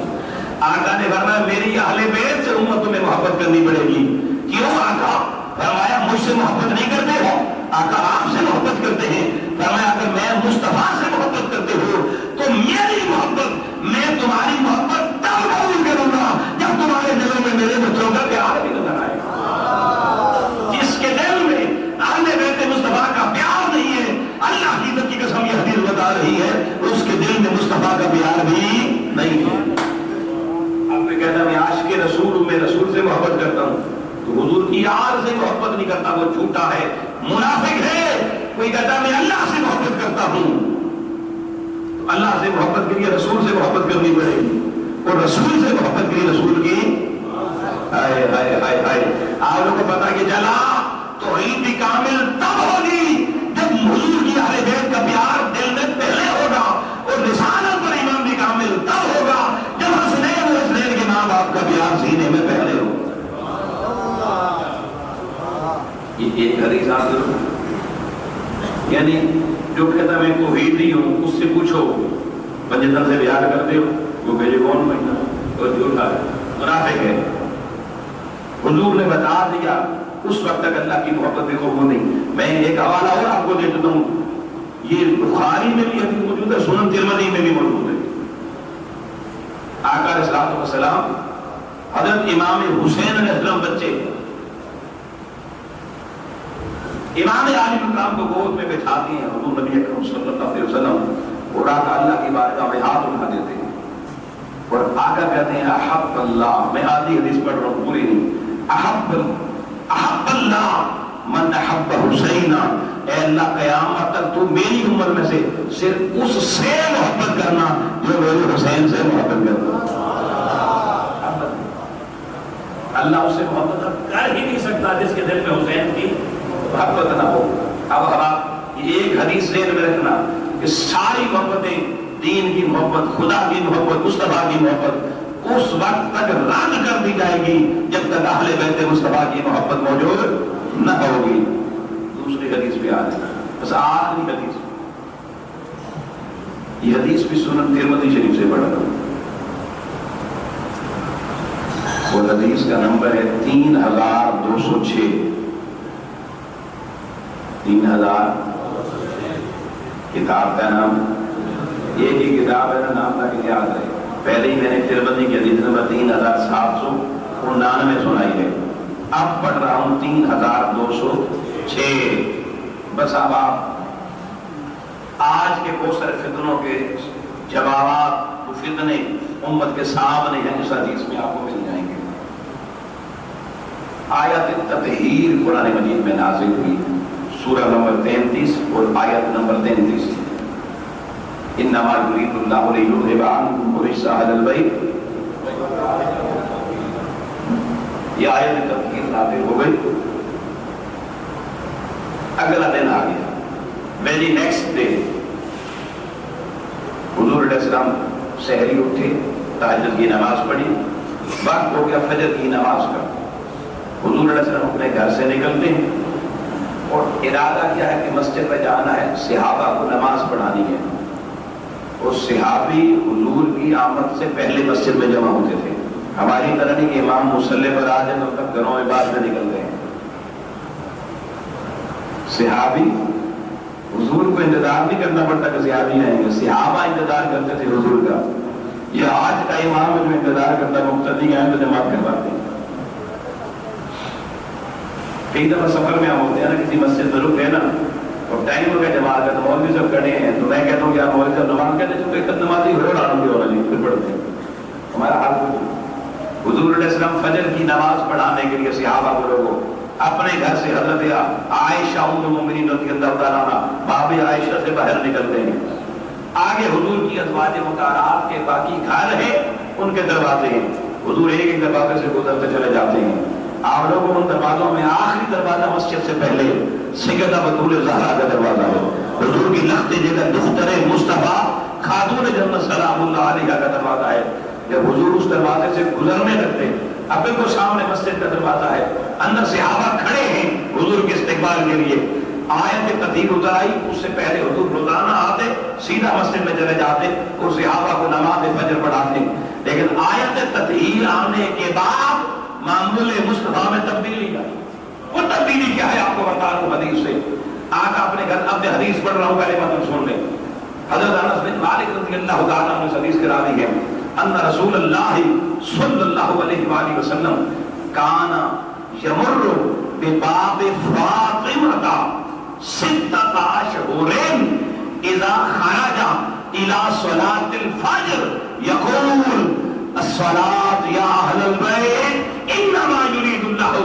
آقا نے فرمایا میری اہل بیت سے امت تمہیں محبت کرنی پڑے گی۔ کیوں آقا؟ فرمایا مجھ سے محبت نہیں کرتے ہو؟ آقا آپ سے محبت کرتے ہیں۔ فرمایا اگر میں مصطفیٰ سے محبت کرتے ہو تو میری محبت، میں تمہاری محبت تب قبول کروں گا جب تمہارے دلوں میں میرے بچوں کا پیار بھی نظر آئے۔ جس کے دل میں اہل بیت مصطفیٰ کا پیار نہیں ہے، اللہ کی عزت کی قسم یہ حدیث بتا رہی ہے، اس کے دل میں مصطفیٰ کا پیار بھی نہیں ہے۔ اب میں کہتا میں عاشق رسول، میں رسول سے محبت کرتا ہوں، تو حضور کی یار سے محبت نہیں کرتا، وہ جھوٹا ہے، منافق ہے۔ کوئی کہتا میں اللہ سے محبت کرتا ہوں، تو اللہ سے محبت کے لیے رسول سے محبت کرنی پڑے گی، اور رسول سے محبت کے لیے رسول کی ہائے ہائے ہائے ہائے۔ آپ لوگوں کو پتا کہ چلا توحید بھی کامل تب ہوگی جب حضور کی اہل بیت کا پیار دل میں پہلے ہوگا، اور رسالت پر ایمان بھی کامل تب ہوگا جب حسنین اور حسنین کے ماں باپ کا پیار سینے میں پہلے ہوگا۔ یہ ایک حدیث حاصل، یعنی جو کہتا میں توحیدی ہوں اس سے پوچھو پنجتن سے پیار کرتے ہو، وہ کہے کون مہینہ اور جھوٹا ہے، منافق ہے۔ حضور نے بتا دیا اس وقت تک اللہ کی محبت بھی قبول نہیں۔ میں ایک حوالہ اور آپ کو دے دیتا ہوں، یہ بخاری میں بھی حدیث موجود ہے، سنن ترمذی میں بھی موجود ہے۔ آقا علیہ السلام حضرت امام حسین علیہ السلام بچے، امام عالی مقام کو گود میں بٹھاتے ہیں حضور نبی اکرم صلی اللہ علیہ وسلم، اور آقا اللہ کی بارگاہ میں ہاتھ اٹھا دیتے ہیں، اور آقا کہتے ہیں احب اللہ، میں آدھی حدیث پڑھ رہا ہوں پوری نہیں، احب اللہ من احب حسین، اے اللہ قیامت تک تو میری عمر میں سے صرف اس سے محبت کرنا جو میرے حسین سے محبت کرنا۔ اللہ اس سے محبت کر ہی نہیں سکتا جس کے دل میں حسین کی محبت نہ ہو۔ اب آپ یہ ایک حدیث ذہن میں رکھنا کہ ساری محبتیں، دین کی محبت، خدا کی محبت، مصطفیٰ کی محبت اس وقت تک رد کر دی جائے گی جب تک اہل بیت مصطفیٰ کی محبت موجود نہ ہوگی۔ دوسری حدیث بھی آ رہی ہے، بس آخری حدیث، یہ حدیث بھی سنن ترمذی شریف سے پڑھا تھا، وہ حدیث کا نمبر ہے 3206، 3000۔ کتاب کا نام ایک ہی کتاب ہے نا، نام تاکہ یاد رہے۔ پہلے ہی میں نے ترمذی کی حدیث نمبر 3799 سنائی ہے، اب پڑھ رہا ہوں 3206۔ بس اب آپ آج کے بہت سارے فتنوں کے جوابات، وہ فتنے امت کے سامنے ہیں جس حدیث میں آپ کو مل جائیں گے۔ آیت تطہیر قرآن مجید میں نازل ہوئی، سورہ نمبر 33 اور آیت نمبر 33، انما یرید اللہ لیذھب عنکم الرجس اہل البیت، یہ آیت تطہیر نازل ہو گئی۔ اگلا دن آ گیا، ویری نیکسٹ ڈے حضور علیہ السلام سحری اٹھے، تہجد کی نماز پڑھی، وقت ہو گیا فجر کی نماز کا۔ حضور علیہ السلام اپنے گھر سے نکلتے ہیں اور ارادہ کیا ہے کہ مسجد میں جانا ہے، صحابہ کو نماز پڑھانی ہے۔ اور صحابی حضور کی آمد سے پہلے مسجد میں جمع ہوتے تھے، ہماری طرح نہیں کہ امام مصلی پر آ جائے تو تب گھروں میں بعد میں نکلتے ہیں۔ صحابی حضور کو انتظار نہیں کرنا پڑتا کہ صحابی آئیں گے، صحابہ انتظار کرتے تھے حضور کا۔ یہ آج کا امام ہے جو انتظار کرتا ہے مقتدی آئیں تو جماعت کرواتے ہیں۔ کئی دفعہ سفر میں ہم ہوتے ہیں نا، کسی مسجد میں رک گئے نا اور ٹائم ہو گیا جماعت کا، تو مولوی صاحب کھڑے ہیں تو میں کہتا ہوں کہ آپ مولوی صاحب نماز کہتے ہیں ایک نمازی ہو رہا نہیں پھر پڑھتے ہیں۔ ہمارا حال حضور علیہ السلام فجر کی نماز پڑھانے کے لیے صحابہ کو لوگوں اپنے گھر سے حضرت عائشہ ام المؤمنین رضی اللہ تعالیٰ عنہ باب عائشہ سے باہر نکلتے ہیں۔ آگے حضور کی ازواج مطہرات کے باقی گھر ہیں، ان کے دروازے ہیں، حضور ایک ایک دروازے سے گزرتے چلے جاتے ہیں۔ آپ لوگوں ان دروازوں میں آخری دروازہ مسجد سے پہلے سیدہ بطول زہرا کا دروازہ ہے، حضور کی لخت جگہ دختر مصطفیٰ خاتون جنت سلام اللہ علیہ کا دروازہ ہے۔ جب حضور اس دروازے سے گزرنے لگتے، اب بالکل سامنے مسجد کا دروازہ ہے، اندر صحابہ کھڑے ہیں حضور کے استقبال کے لیے۔ آیت تطہیر اتر آئی، اس سے پہلے حضور روزانہ آتے، سیدھا مسجد میں چلے جاتے اور صحابہ کو نماز فجر پڑھاتے۔ لیکن آیت تطہیر آنے کے بعد معمول مصطفیٰ میں تبدیلی آئی۔ وہ تبدیلی کیا ہے آپ کو بتا دوں حدیث سے۔ آج اپنے گھر اب میں حدیث پڑھ رہا ہوں، پہلے مطلب سن لیں۔ حضرت انس بن مالک رضی اللہ تعالیٰ عنہ اس حدیث کے راوی ہیں، ان رسول اللہ صلی اللہ علیہ وآلہ وسلم کان یمر بباب فاطمہ ستۃ اشہر اذا خرج الى صلاة الفجر یقول الصلاة یا اہل البیت انما یرید اللہ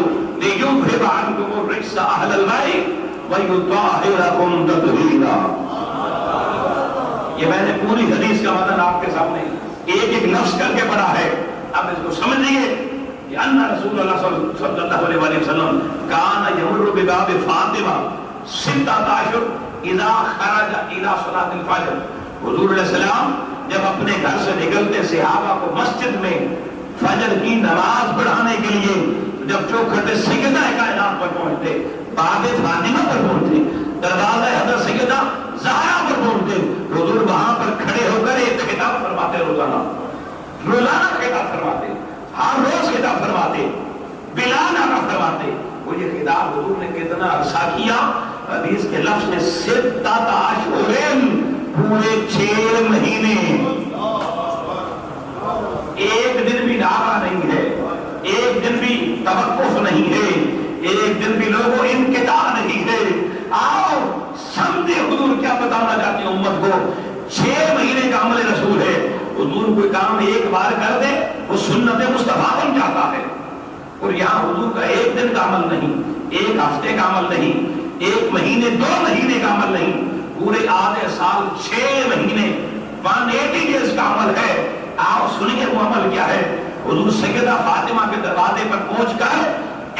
لیذہب عنکم الرجس اہل البیت ویطہرکم تطہیرا۔ یہ میں نے پوری حدیث کا متن آپ کے سامنے ایک ایک لفظ کر کے پڑھا ہے، اب اس کو سمجھ لیجیے کہ ان رسول اللہ صلی اللہ علیہ وسلم کان یمر بباب فاطمہ ستۃ اشہر اذا خرج الى صلاة الفجر۔ حضور علیہ السلام جب اپنے گھر سے نکلتے صحابہ کو مسجد میں فجر کی نماز پڑھانے کے لیے، جب چوکھٹ سیدہ کائنات پر پہنچتے، باب فاطمہ پر پہنچتے، دروازہ حضرت سیدہ زہرا پر پہنچتے، حضور وہاں پر کھڑے ہو کر ایک خطاب فرماتے، روزانہ خطاب فرماتے، ہر روز خطاب فرماتے، بلا نعرہ فرماتے۔ وہ یہ خطاب حضور نے کتنا عرصہ کیا؟ حدیث کے لفظ میں ستۃ اشہر، پورے 6 مہینے، ایک دن بھی ڈھابا نہیں ہے، ایک دن بھی توقف نہیں ہے، ایک دن بھی لوگوں انقطاع نہیں ہے۔ آؤ سمجھے حضور کیا بتانا چاہتے ہیں امت کو۔ 6 مہینے کا عمل رسول ہے، حضور کوئی کام ایک بار کر دے وہ سنت مصطفیٰ بن جاتا ہے۔ اور یہاں حضور کا ایک دن کا عمل نہیں، ایک ہفتے کا عمل نہیں، ایک مہینے 2 مہینے کا عمل نہیں، پورے آدھے سال 6 مہینے 180 ڈیز کا عمل ہے۔ آؤ سنیے وہ عمل کیا ہے۔ حضور سیدہ فاطمہ کے دروازے پر پہنچ کر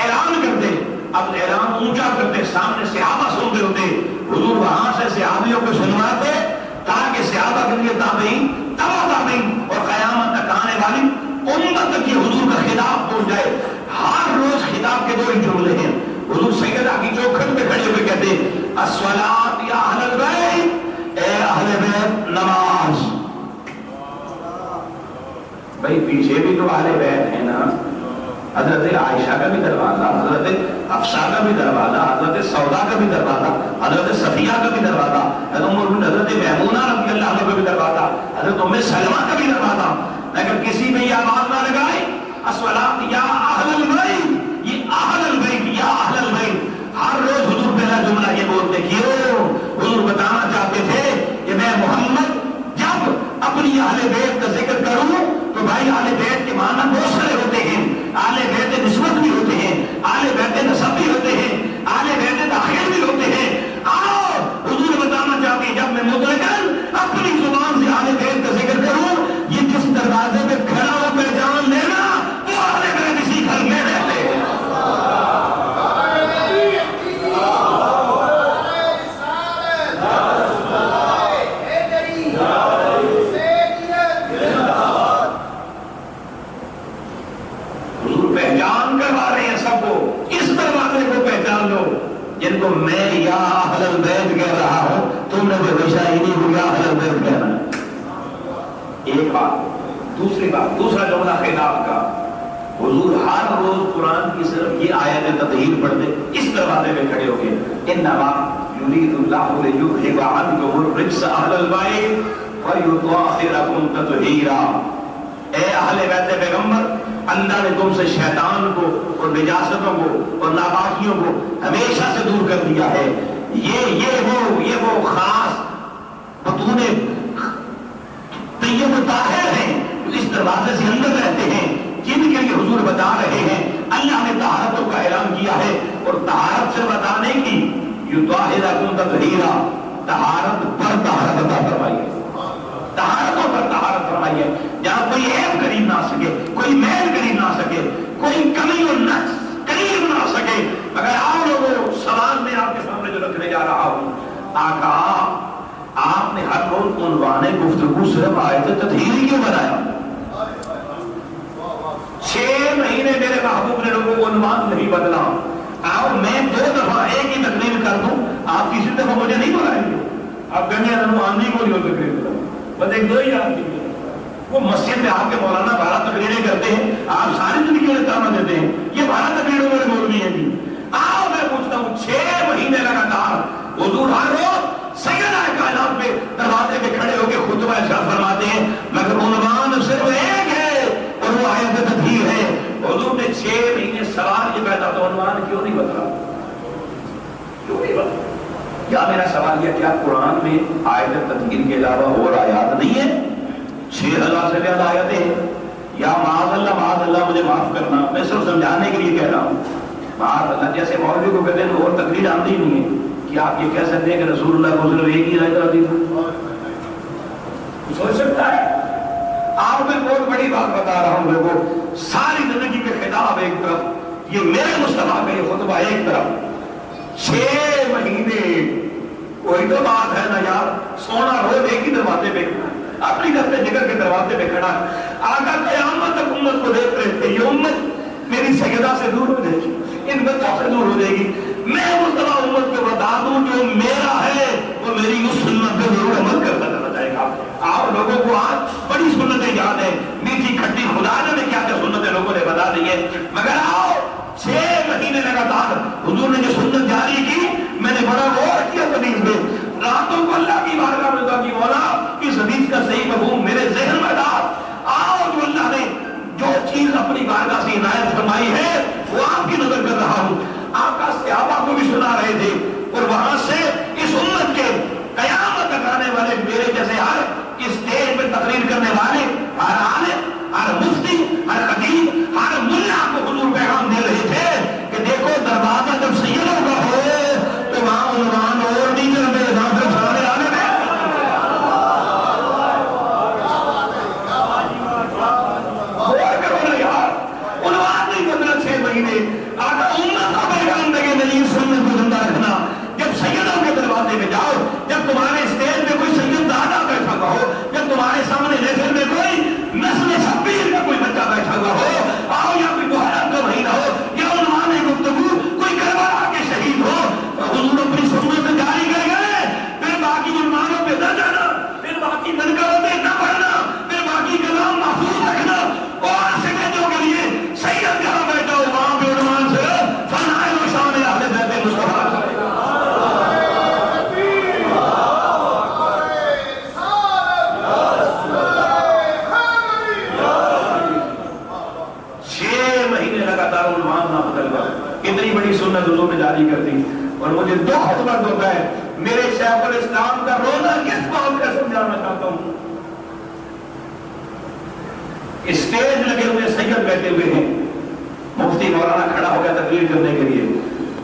اعلان کرتے، اب اعلان اونچا کرتے، سامنے صحابہ سن رہے ہوتے، حضور وہاں سے صحابیوں کو سنواتے تاکہ صحابہ کے لیے تابعین، تبع تابعین اور قیامت تک آنے والی امت تک یہ حضور کا خطاب پہنچ جائے۔ ہر روز خطاب کے 2 ہی جملے ہیں۔ حضور سیدہ کی چوکھٹ پہ کھڑے ہوئے کہتے الصلاۃ یا اہل البیت، اے اہل بیت نماز۔ بھائی پیچھے بھی تو اہل بیت ہیں نا، حضرت عائشہ کا بھی دروازہ، حضرت حفصہ کا بھی دروازہ، حضرت سودا کا بھی دروازہ، حضرت صفیہ کا بھی دروازہ، حضرت میمونہ رضی اللہ عنہ کا بھی دروازہ، حضرت ام سلمہ کا بھی دروازہ، لیکن کسی میں یہ آواز نہ لگائی الصلاۃ یا اہل البیت، یہ اہل البیت یا اہل البیت۔ ہر روز حضور پہلا جملہ یہ بولتے، کیوں؟ حضور بتانا چاہتے تھے کہ میں محمد جب اپنی اہل بیت کا ذکر کروں تو بھائی اہل بیت کے معنی بہت سارے ہوتے ہیں، اہل بیت نسبت بھی ہوتے ہیں، اہل بیت نسب بھی ہوتے ہیں، اہل بیت داخل بھی ہوتے ہیں۔ آؤ حضور بتانا چاہتے ہیں جب میں مطلقاً اپنی زبان سے اہل بیت کا ذکر کروں، یہ جس دروازے پہ کھڑا ہو پہچان لینا وہ اہل بیت اسی گھر میں رہتے ہیں۔ ان کو میں یا اہل البیت کہہ رہا ہوں، تم نے بھی ہمیشہ انہیں کو یا اہل البیت کہنا ہے۔ ایک بات، دوسری بات، دوسرا جملہ خطاب کا، حضور ہر روز قرآن کی صرف یہ آیت تطہیر پڑھتے، اس دروازے میں کھڑے ہو گئے، انما یرید اللہ لیذھب عنکم الرجس اہل البیت ویطہرکم تطہیرا۔ اے اہل بیت پیغمبر، اللہ نے تم سے شیطان کو اور نجاستوں کو اور ناپاکیوں کو ہمیشہ سے دور کر دیا ہے۔ یہ وہ خاص بطون طیب و طاہر ہیں جو اس دروازے سے اندر رہتے ہیں، جن کے لیے حضور بتا رہے ہیں اللہ نے طہارتوں کا اعلان کیا ہے، اور طہارت سے بتانے کی یطہرکم تطہیرا، طہارت پر طہارت عطا فرمائی ہے، طہارتوں پر طہارت فرمائی ہے، جہاں کوئی عیب قریب نہ سکے، کوئی میل قریب نہ سکے، کوئی کمی اور نقص قریب نہ سکے۔ مگر آؤ لوگوں، سوال میں آپ کے سامنے جو رکھنے جا رہا ہوں، آقا آپ نے ہر روز عنوان گفتگو صرف آیت تطہیر کیوں بنایا؟ 6 مہینے میرے محبوب نے لوگوں کو عنوان نہیں بدلا۔ آؤ میں 2 دفعہ ایک ہی تقریر کر دوں، آپ تیسری دفعہ مجھے نہیں بلائیں گے، آپ کہیں گے عنوان نہیں کوئی اور تقریر کروں، بس ایک 2 ہی آدمی ہے۔ وہ مسجد میں آپ کے مولانا 12 تقریریں کرتے ہیں، آپ ساری زندگی میں تانا دیتے ہیں، یہ 12 تقریروں میں مولوی ہیں جی۔ آؤ میں پوچھتا ہوں، 6 مہینے لگاتار حضور ہر روز سیدہ کائنات پہ دروازے پہ کھڑے ہو کے خطبہ ارشاد فرماتے ہیں، مگر عنوان صرف ایک ہے اور وہ آیت تطہیر ہے۔ حضور نے 6 مہینے سوال یہ پیدا تو عنوان کیوں نہیں بدلا؟ کیوں نہیں بدلا؟ کیا میرا سوال یہ کیا قرآن میں آیت تطہیر کے علاوہ اور آیات نہیں ہے؟ 6000 سے زیادہ آیتیں ہیں۔ یا معاذ اللہ مجھے معاف کرنا، میں صرف سمجھانے کے لیے کہہ رہا ہوں، معاذ اللہ جیسے مولوی کو کہتے ہیں اور تقریر آتی نہیں ہے، کہ آپ یہ کہہ سکتے ہیں کہ رسول اللہ کو صرف ایک ہی آیت آتی تھی؟ سوچ سکتا ہے؟ آپ میں بہت بڑی بات بتا رہا ہوں لوگوں، ساری زندگی کے خطاب ایک طرف، یہ میرے مصطفیٰ کا یہ خطبہ ایک طرف، 6 مہینے کوئی تو بات ہے نا یار، سونا روز ایک ہی دروازے پہ، اپنی دفتے جگر کے دروازے پہ کھڑا، آقا قیامت تک امت کو دیکھ رہے تھے، یہ امت میری سیدہ سے دور ہو جائے گی، ان بچوں سے دور ہو جائے گی، میں مصطفیٰ امت کو بتا دوں جو میرا ہے وہ میری اس سنت پہ ضرور عمل کرتا چلا جائے گا۔ آپ لوگوں کو آج بڑی سنتیں یاد ہیں، میٹھی کھٹی خدا نے کیا کیا سنتیں لوگوں نے بتا دی ہے، مگر آؤ 6 مہینے لگاتار حضور نے جو سنت جاری کی، میں نے بڑا غور کیا حدیث میں، راتوں کو اللہ کی بارگاہ میں دعا کی، مولا اس حدیث کا صحیح مفہوم میرے ذہن میں ڈال، آؤ جو اللہ نے جو چیز اپنی بارگاہ سے عنایت فرمائی ہے وہ آپ کی نظر کر رہا ہوں۔ آپ کا صحابہ کو بھی سنا رہے تھے، اور وہاں سے اس امت کے قیامت تک آنے والے میرے جیسے ہر اسٹیج پہ تقریر کرنے والے، ہر عالم، ہر مفتی، ہر خطیب، ہر ملا کو حضور پیغام دے رہے تھے کہ دیکھو دروازہ جب سیدوں کا ہو تو وہاں عنوان اور نہیں چلتے، صرف سامنے آنے میں غور کرو نا یار، عنوان نہیں بدلا 6 مہینے، آقا امت کو پیغام دے گے نہیں سنت کو زندہ رکھنا۔ جب سیدوں کے دروازے میں جاؤ، جب تمہارے اسٹیج میں کوئی سید زیادہ بیٹھا ہوا ہو، جب تمہارے سامنے محفل میں کوئی نسل شبیر کا کوئی بچہ بیٹھا ہوا ہو، آؤ یا کوئی محرم کا مہینہ ہو، یا عنوان گفتگو کوئی کربلا کے شہید ہو، حضور اپنی سنت جاری کر گئے، پھر باقی عنوانوں پہ نہ جانا، پھر باقی منکروں پہ نہ پڑھنا، پھر باقی کلام محفوظ رکھنا، اور سکتوں کے لیے سید جہاں بیٹھا ہو وہاں پہ عنوان سے فنائے و شامل اہل بیت مصطفیٰ۔ اتنی بڑی سنت حضور نے جاری کر دی، اور مجھے دکھ خطبت ہوتا ہے میرے شیخ الاسلام کا روزہ کس بات کا سمجھانا چاہتا ہوں۔ اسٹیج لگے ہوئے سید بیٹھے ہوئے ہیں، مفتی مولانا کھڑا ہو گیا تقریر کرنے کے لیے،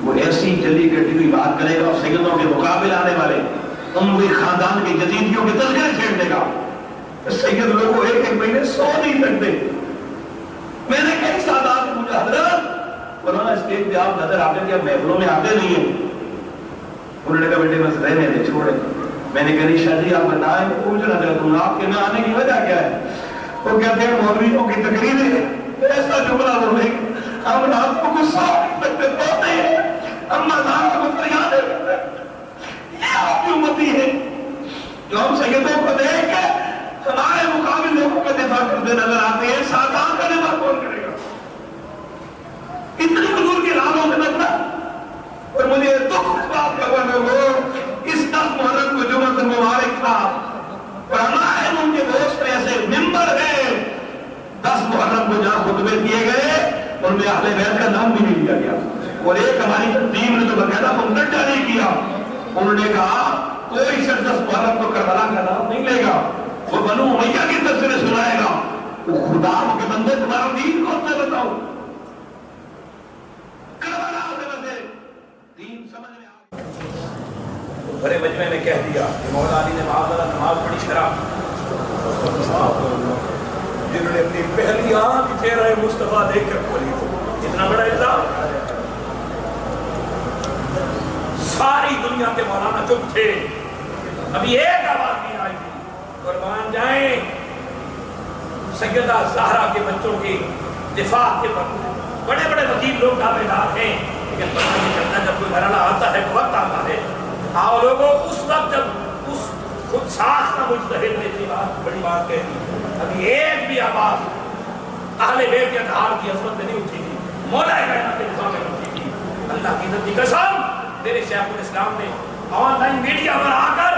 وہ ایسی جلی کٹی ہوئی بات کرے گا اور سیدوں کے مقابل آنے والے اموی خاندان کی جدیدیوں کے تذکرے چھیڑ دے گا۔ سید لوگوں ایک مہینے سو نہیں سکتے۔ میں نے کئی سادات سے پوچھا، حضرت مولانا اسٹیج پہ آپ نظر آتے ہیں، محفلوں میں آتے نہیں ہیں؟ انہوں نے کہا بیٹے بس رہنے دے، چھوڑے۔ میں نے کہا شاہ جی آپ بتائیں، پوچھنا چاہتا ہوں آپ کے نہ آنے کی وجہ کیا ہے؟ وہ کہتے ہیں مولویوں کی تقریریں ایسا جملہ بولیں، ہم رات کو غصہ نہیں سکتے، بولتے ہیں اما جان کو فریاد جو ہم سیدوں کو دیکھ کے ہمارے مقابل لوگوں کا دفاع کرتے نظر آتے ہیں، ساتان کا دفاع کون کرے گا؟ اتنی حضور کی رازوں میں نفرت، اور مجھے دکھ اس بات کا ہوا میں وہ اس 10 محرم کو جمعہ مبارک تھا اور ہمارے ان کے دوست میں ایسے ممبر ہیں 10 محرم کو جہاں خطبے کیے گئے ان میں اہل بیت کا نام بھی نہیں لیا گیا، اور ایک ہماری تنظیم نے تو باقاعدہ منظر جاری کیا، انہوں نے کہا کوئی شخص 10 محرم کو کربلا کا نام نہیں لے گا، وہ بنو امیہ کی طرف سے سنائے گا، وہ خدا کے بندے تمہارا دین کون سے بتاؤ؟ کربلا سے بندے دین سمجھ میں آ بڑے مجمع میں کہہ دیا کہ مولا علی نے معاذ نماز پڑھی شراب، جنہوں نے اپنی پہلی آنکھ چہرہ مصطفیٰ دیکھ کر کھولی، اتنا بڑا الزام۔ ساری دنیا کے مولانا چپ تھے، ابھی ایک آواز نہیں آئی تھی، قربان جائیں سیدہ زہرا کے بچوں کی دفاع کے بڑے بڑے وکیل لوگ دعوے دار ہیں، لیکن پتہ نہیں چلتا جب کوئی گھرانا آتا ہے تو وقت آتا ہے۔ آؤ لوگوں، اس وقت جب اس خود ساختہ مجتہد نے اتنی بڑی بات کہہ دی، ابھی ایک بھی آواز اہل بیت کے اطہار کی عظمت میں نہیں اٹھی تھی، مولا کائنات کے دفاع میں اٹھی تھی۔ اللہ کی عزت کی قسم، میرے شیخ الاسلام نے آن لائن میڈیا پر آ کر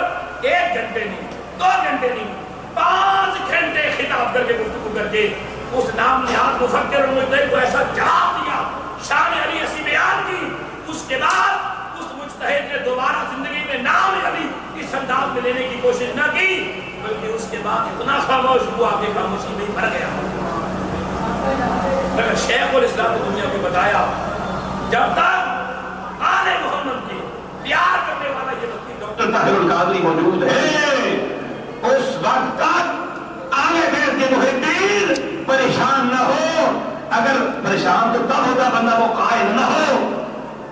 1 گھنٹے نہیں، 2 گھنٹے نہیں، 5 گھنٹے خطاب کر کے گفتگو کر کے اس نام نہاد مفکر اور مجتہد کو ایسا جواب دیا، شان علی ایسی بیان کی، اس کے بعد اس مجتہد نے دوبارہ زندگی میں نام علی اس انداز میں لینے کی کوشش نہ کی، بلکہ اس کے بعد اتنا خاموش ہوا کہ خاموشی میں مر گیا۔ مگر شیخ الاسلام نے دنیا کو بتایا جب تک آل محمد کے پیار کرنے والا یہ وقتی ڈاکٹر طاہر القادری موجود ہے، اس وقت تک آل بیت کے محبین پریشان نہ ہو۔ اگر پریشان تو تب ہوتا بندہ وہ قائد نہ ہو،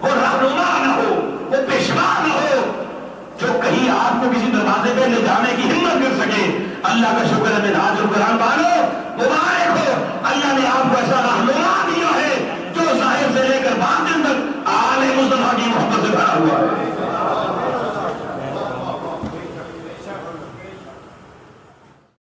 وہ رہنما نہ ہو، وہ پیشوا نہ ہو، جو کہیں آپ کو کسی دروازے پہ لے جانے کی ہمت کر سکے۔ اللہ کا شکر ہے منہاج القرآن والو، مبارک ہو، اللہ نے آپ کو ایسا رہنما دیا ہے جو ظاہر سے لے کر باطن تک آل مصطفیٰ کی محبت سے بھرا ہوا ہے۔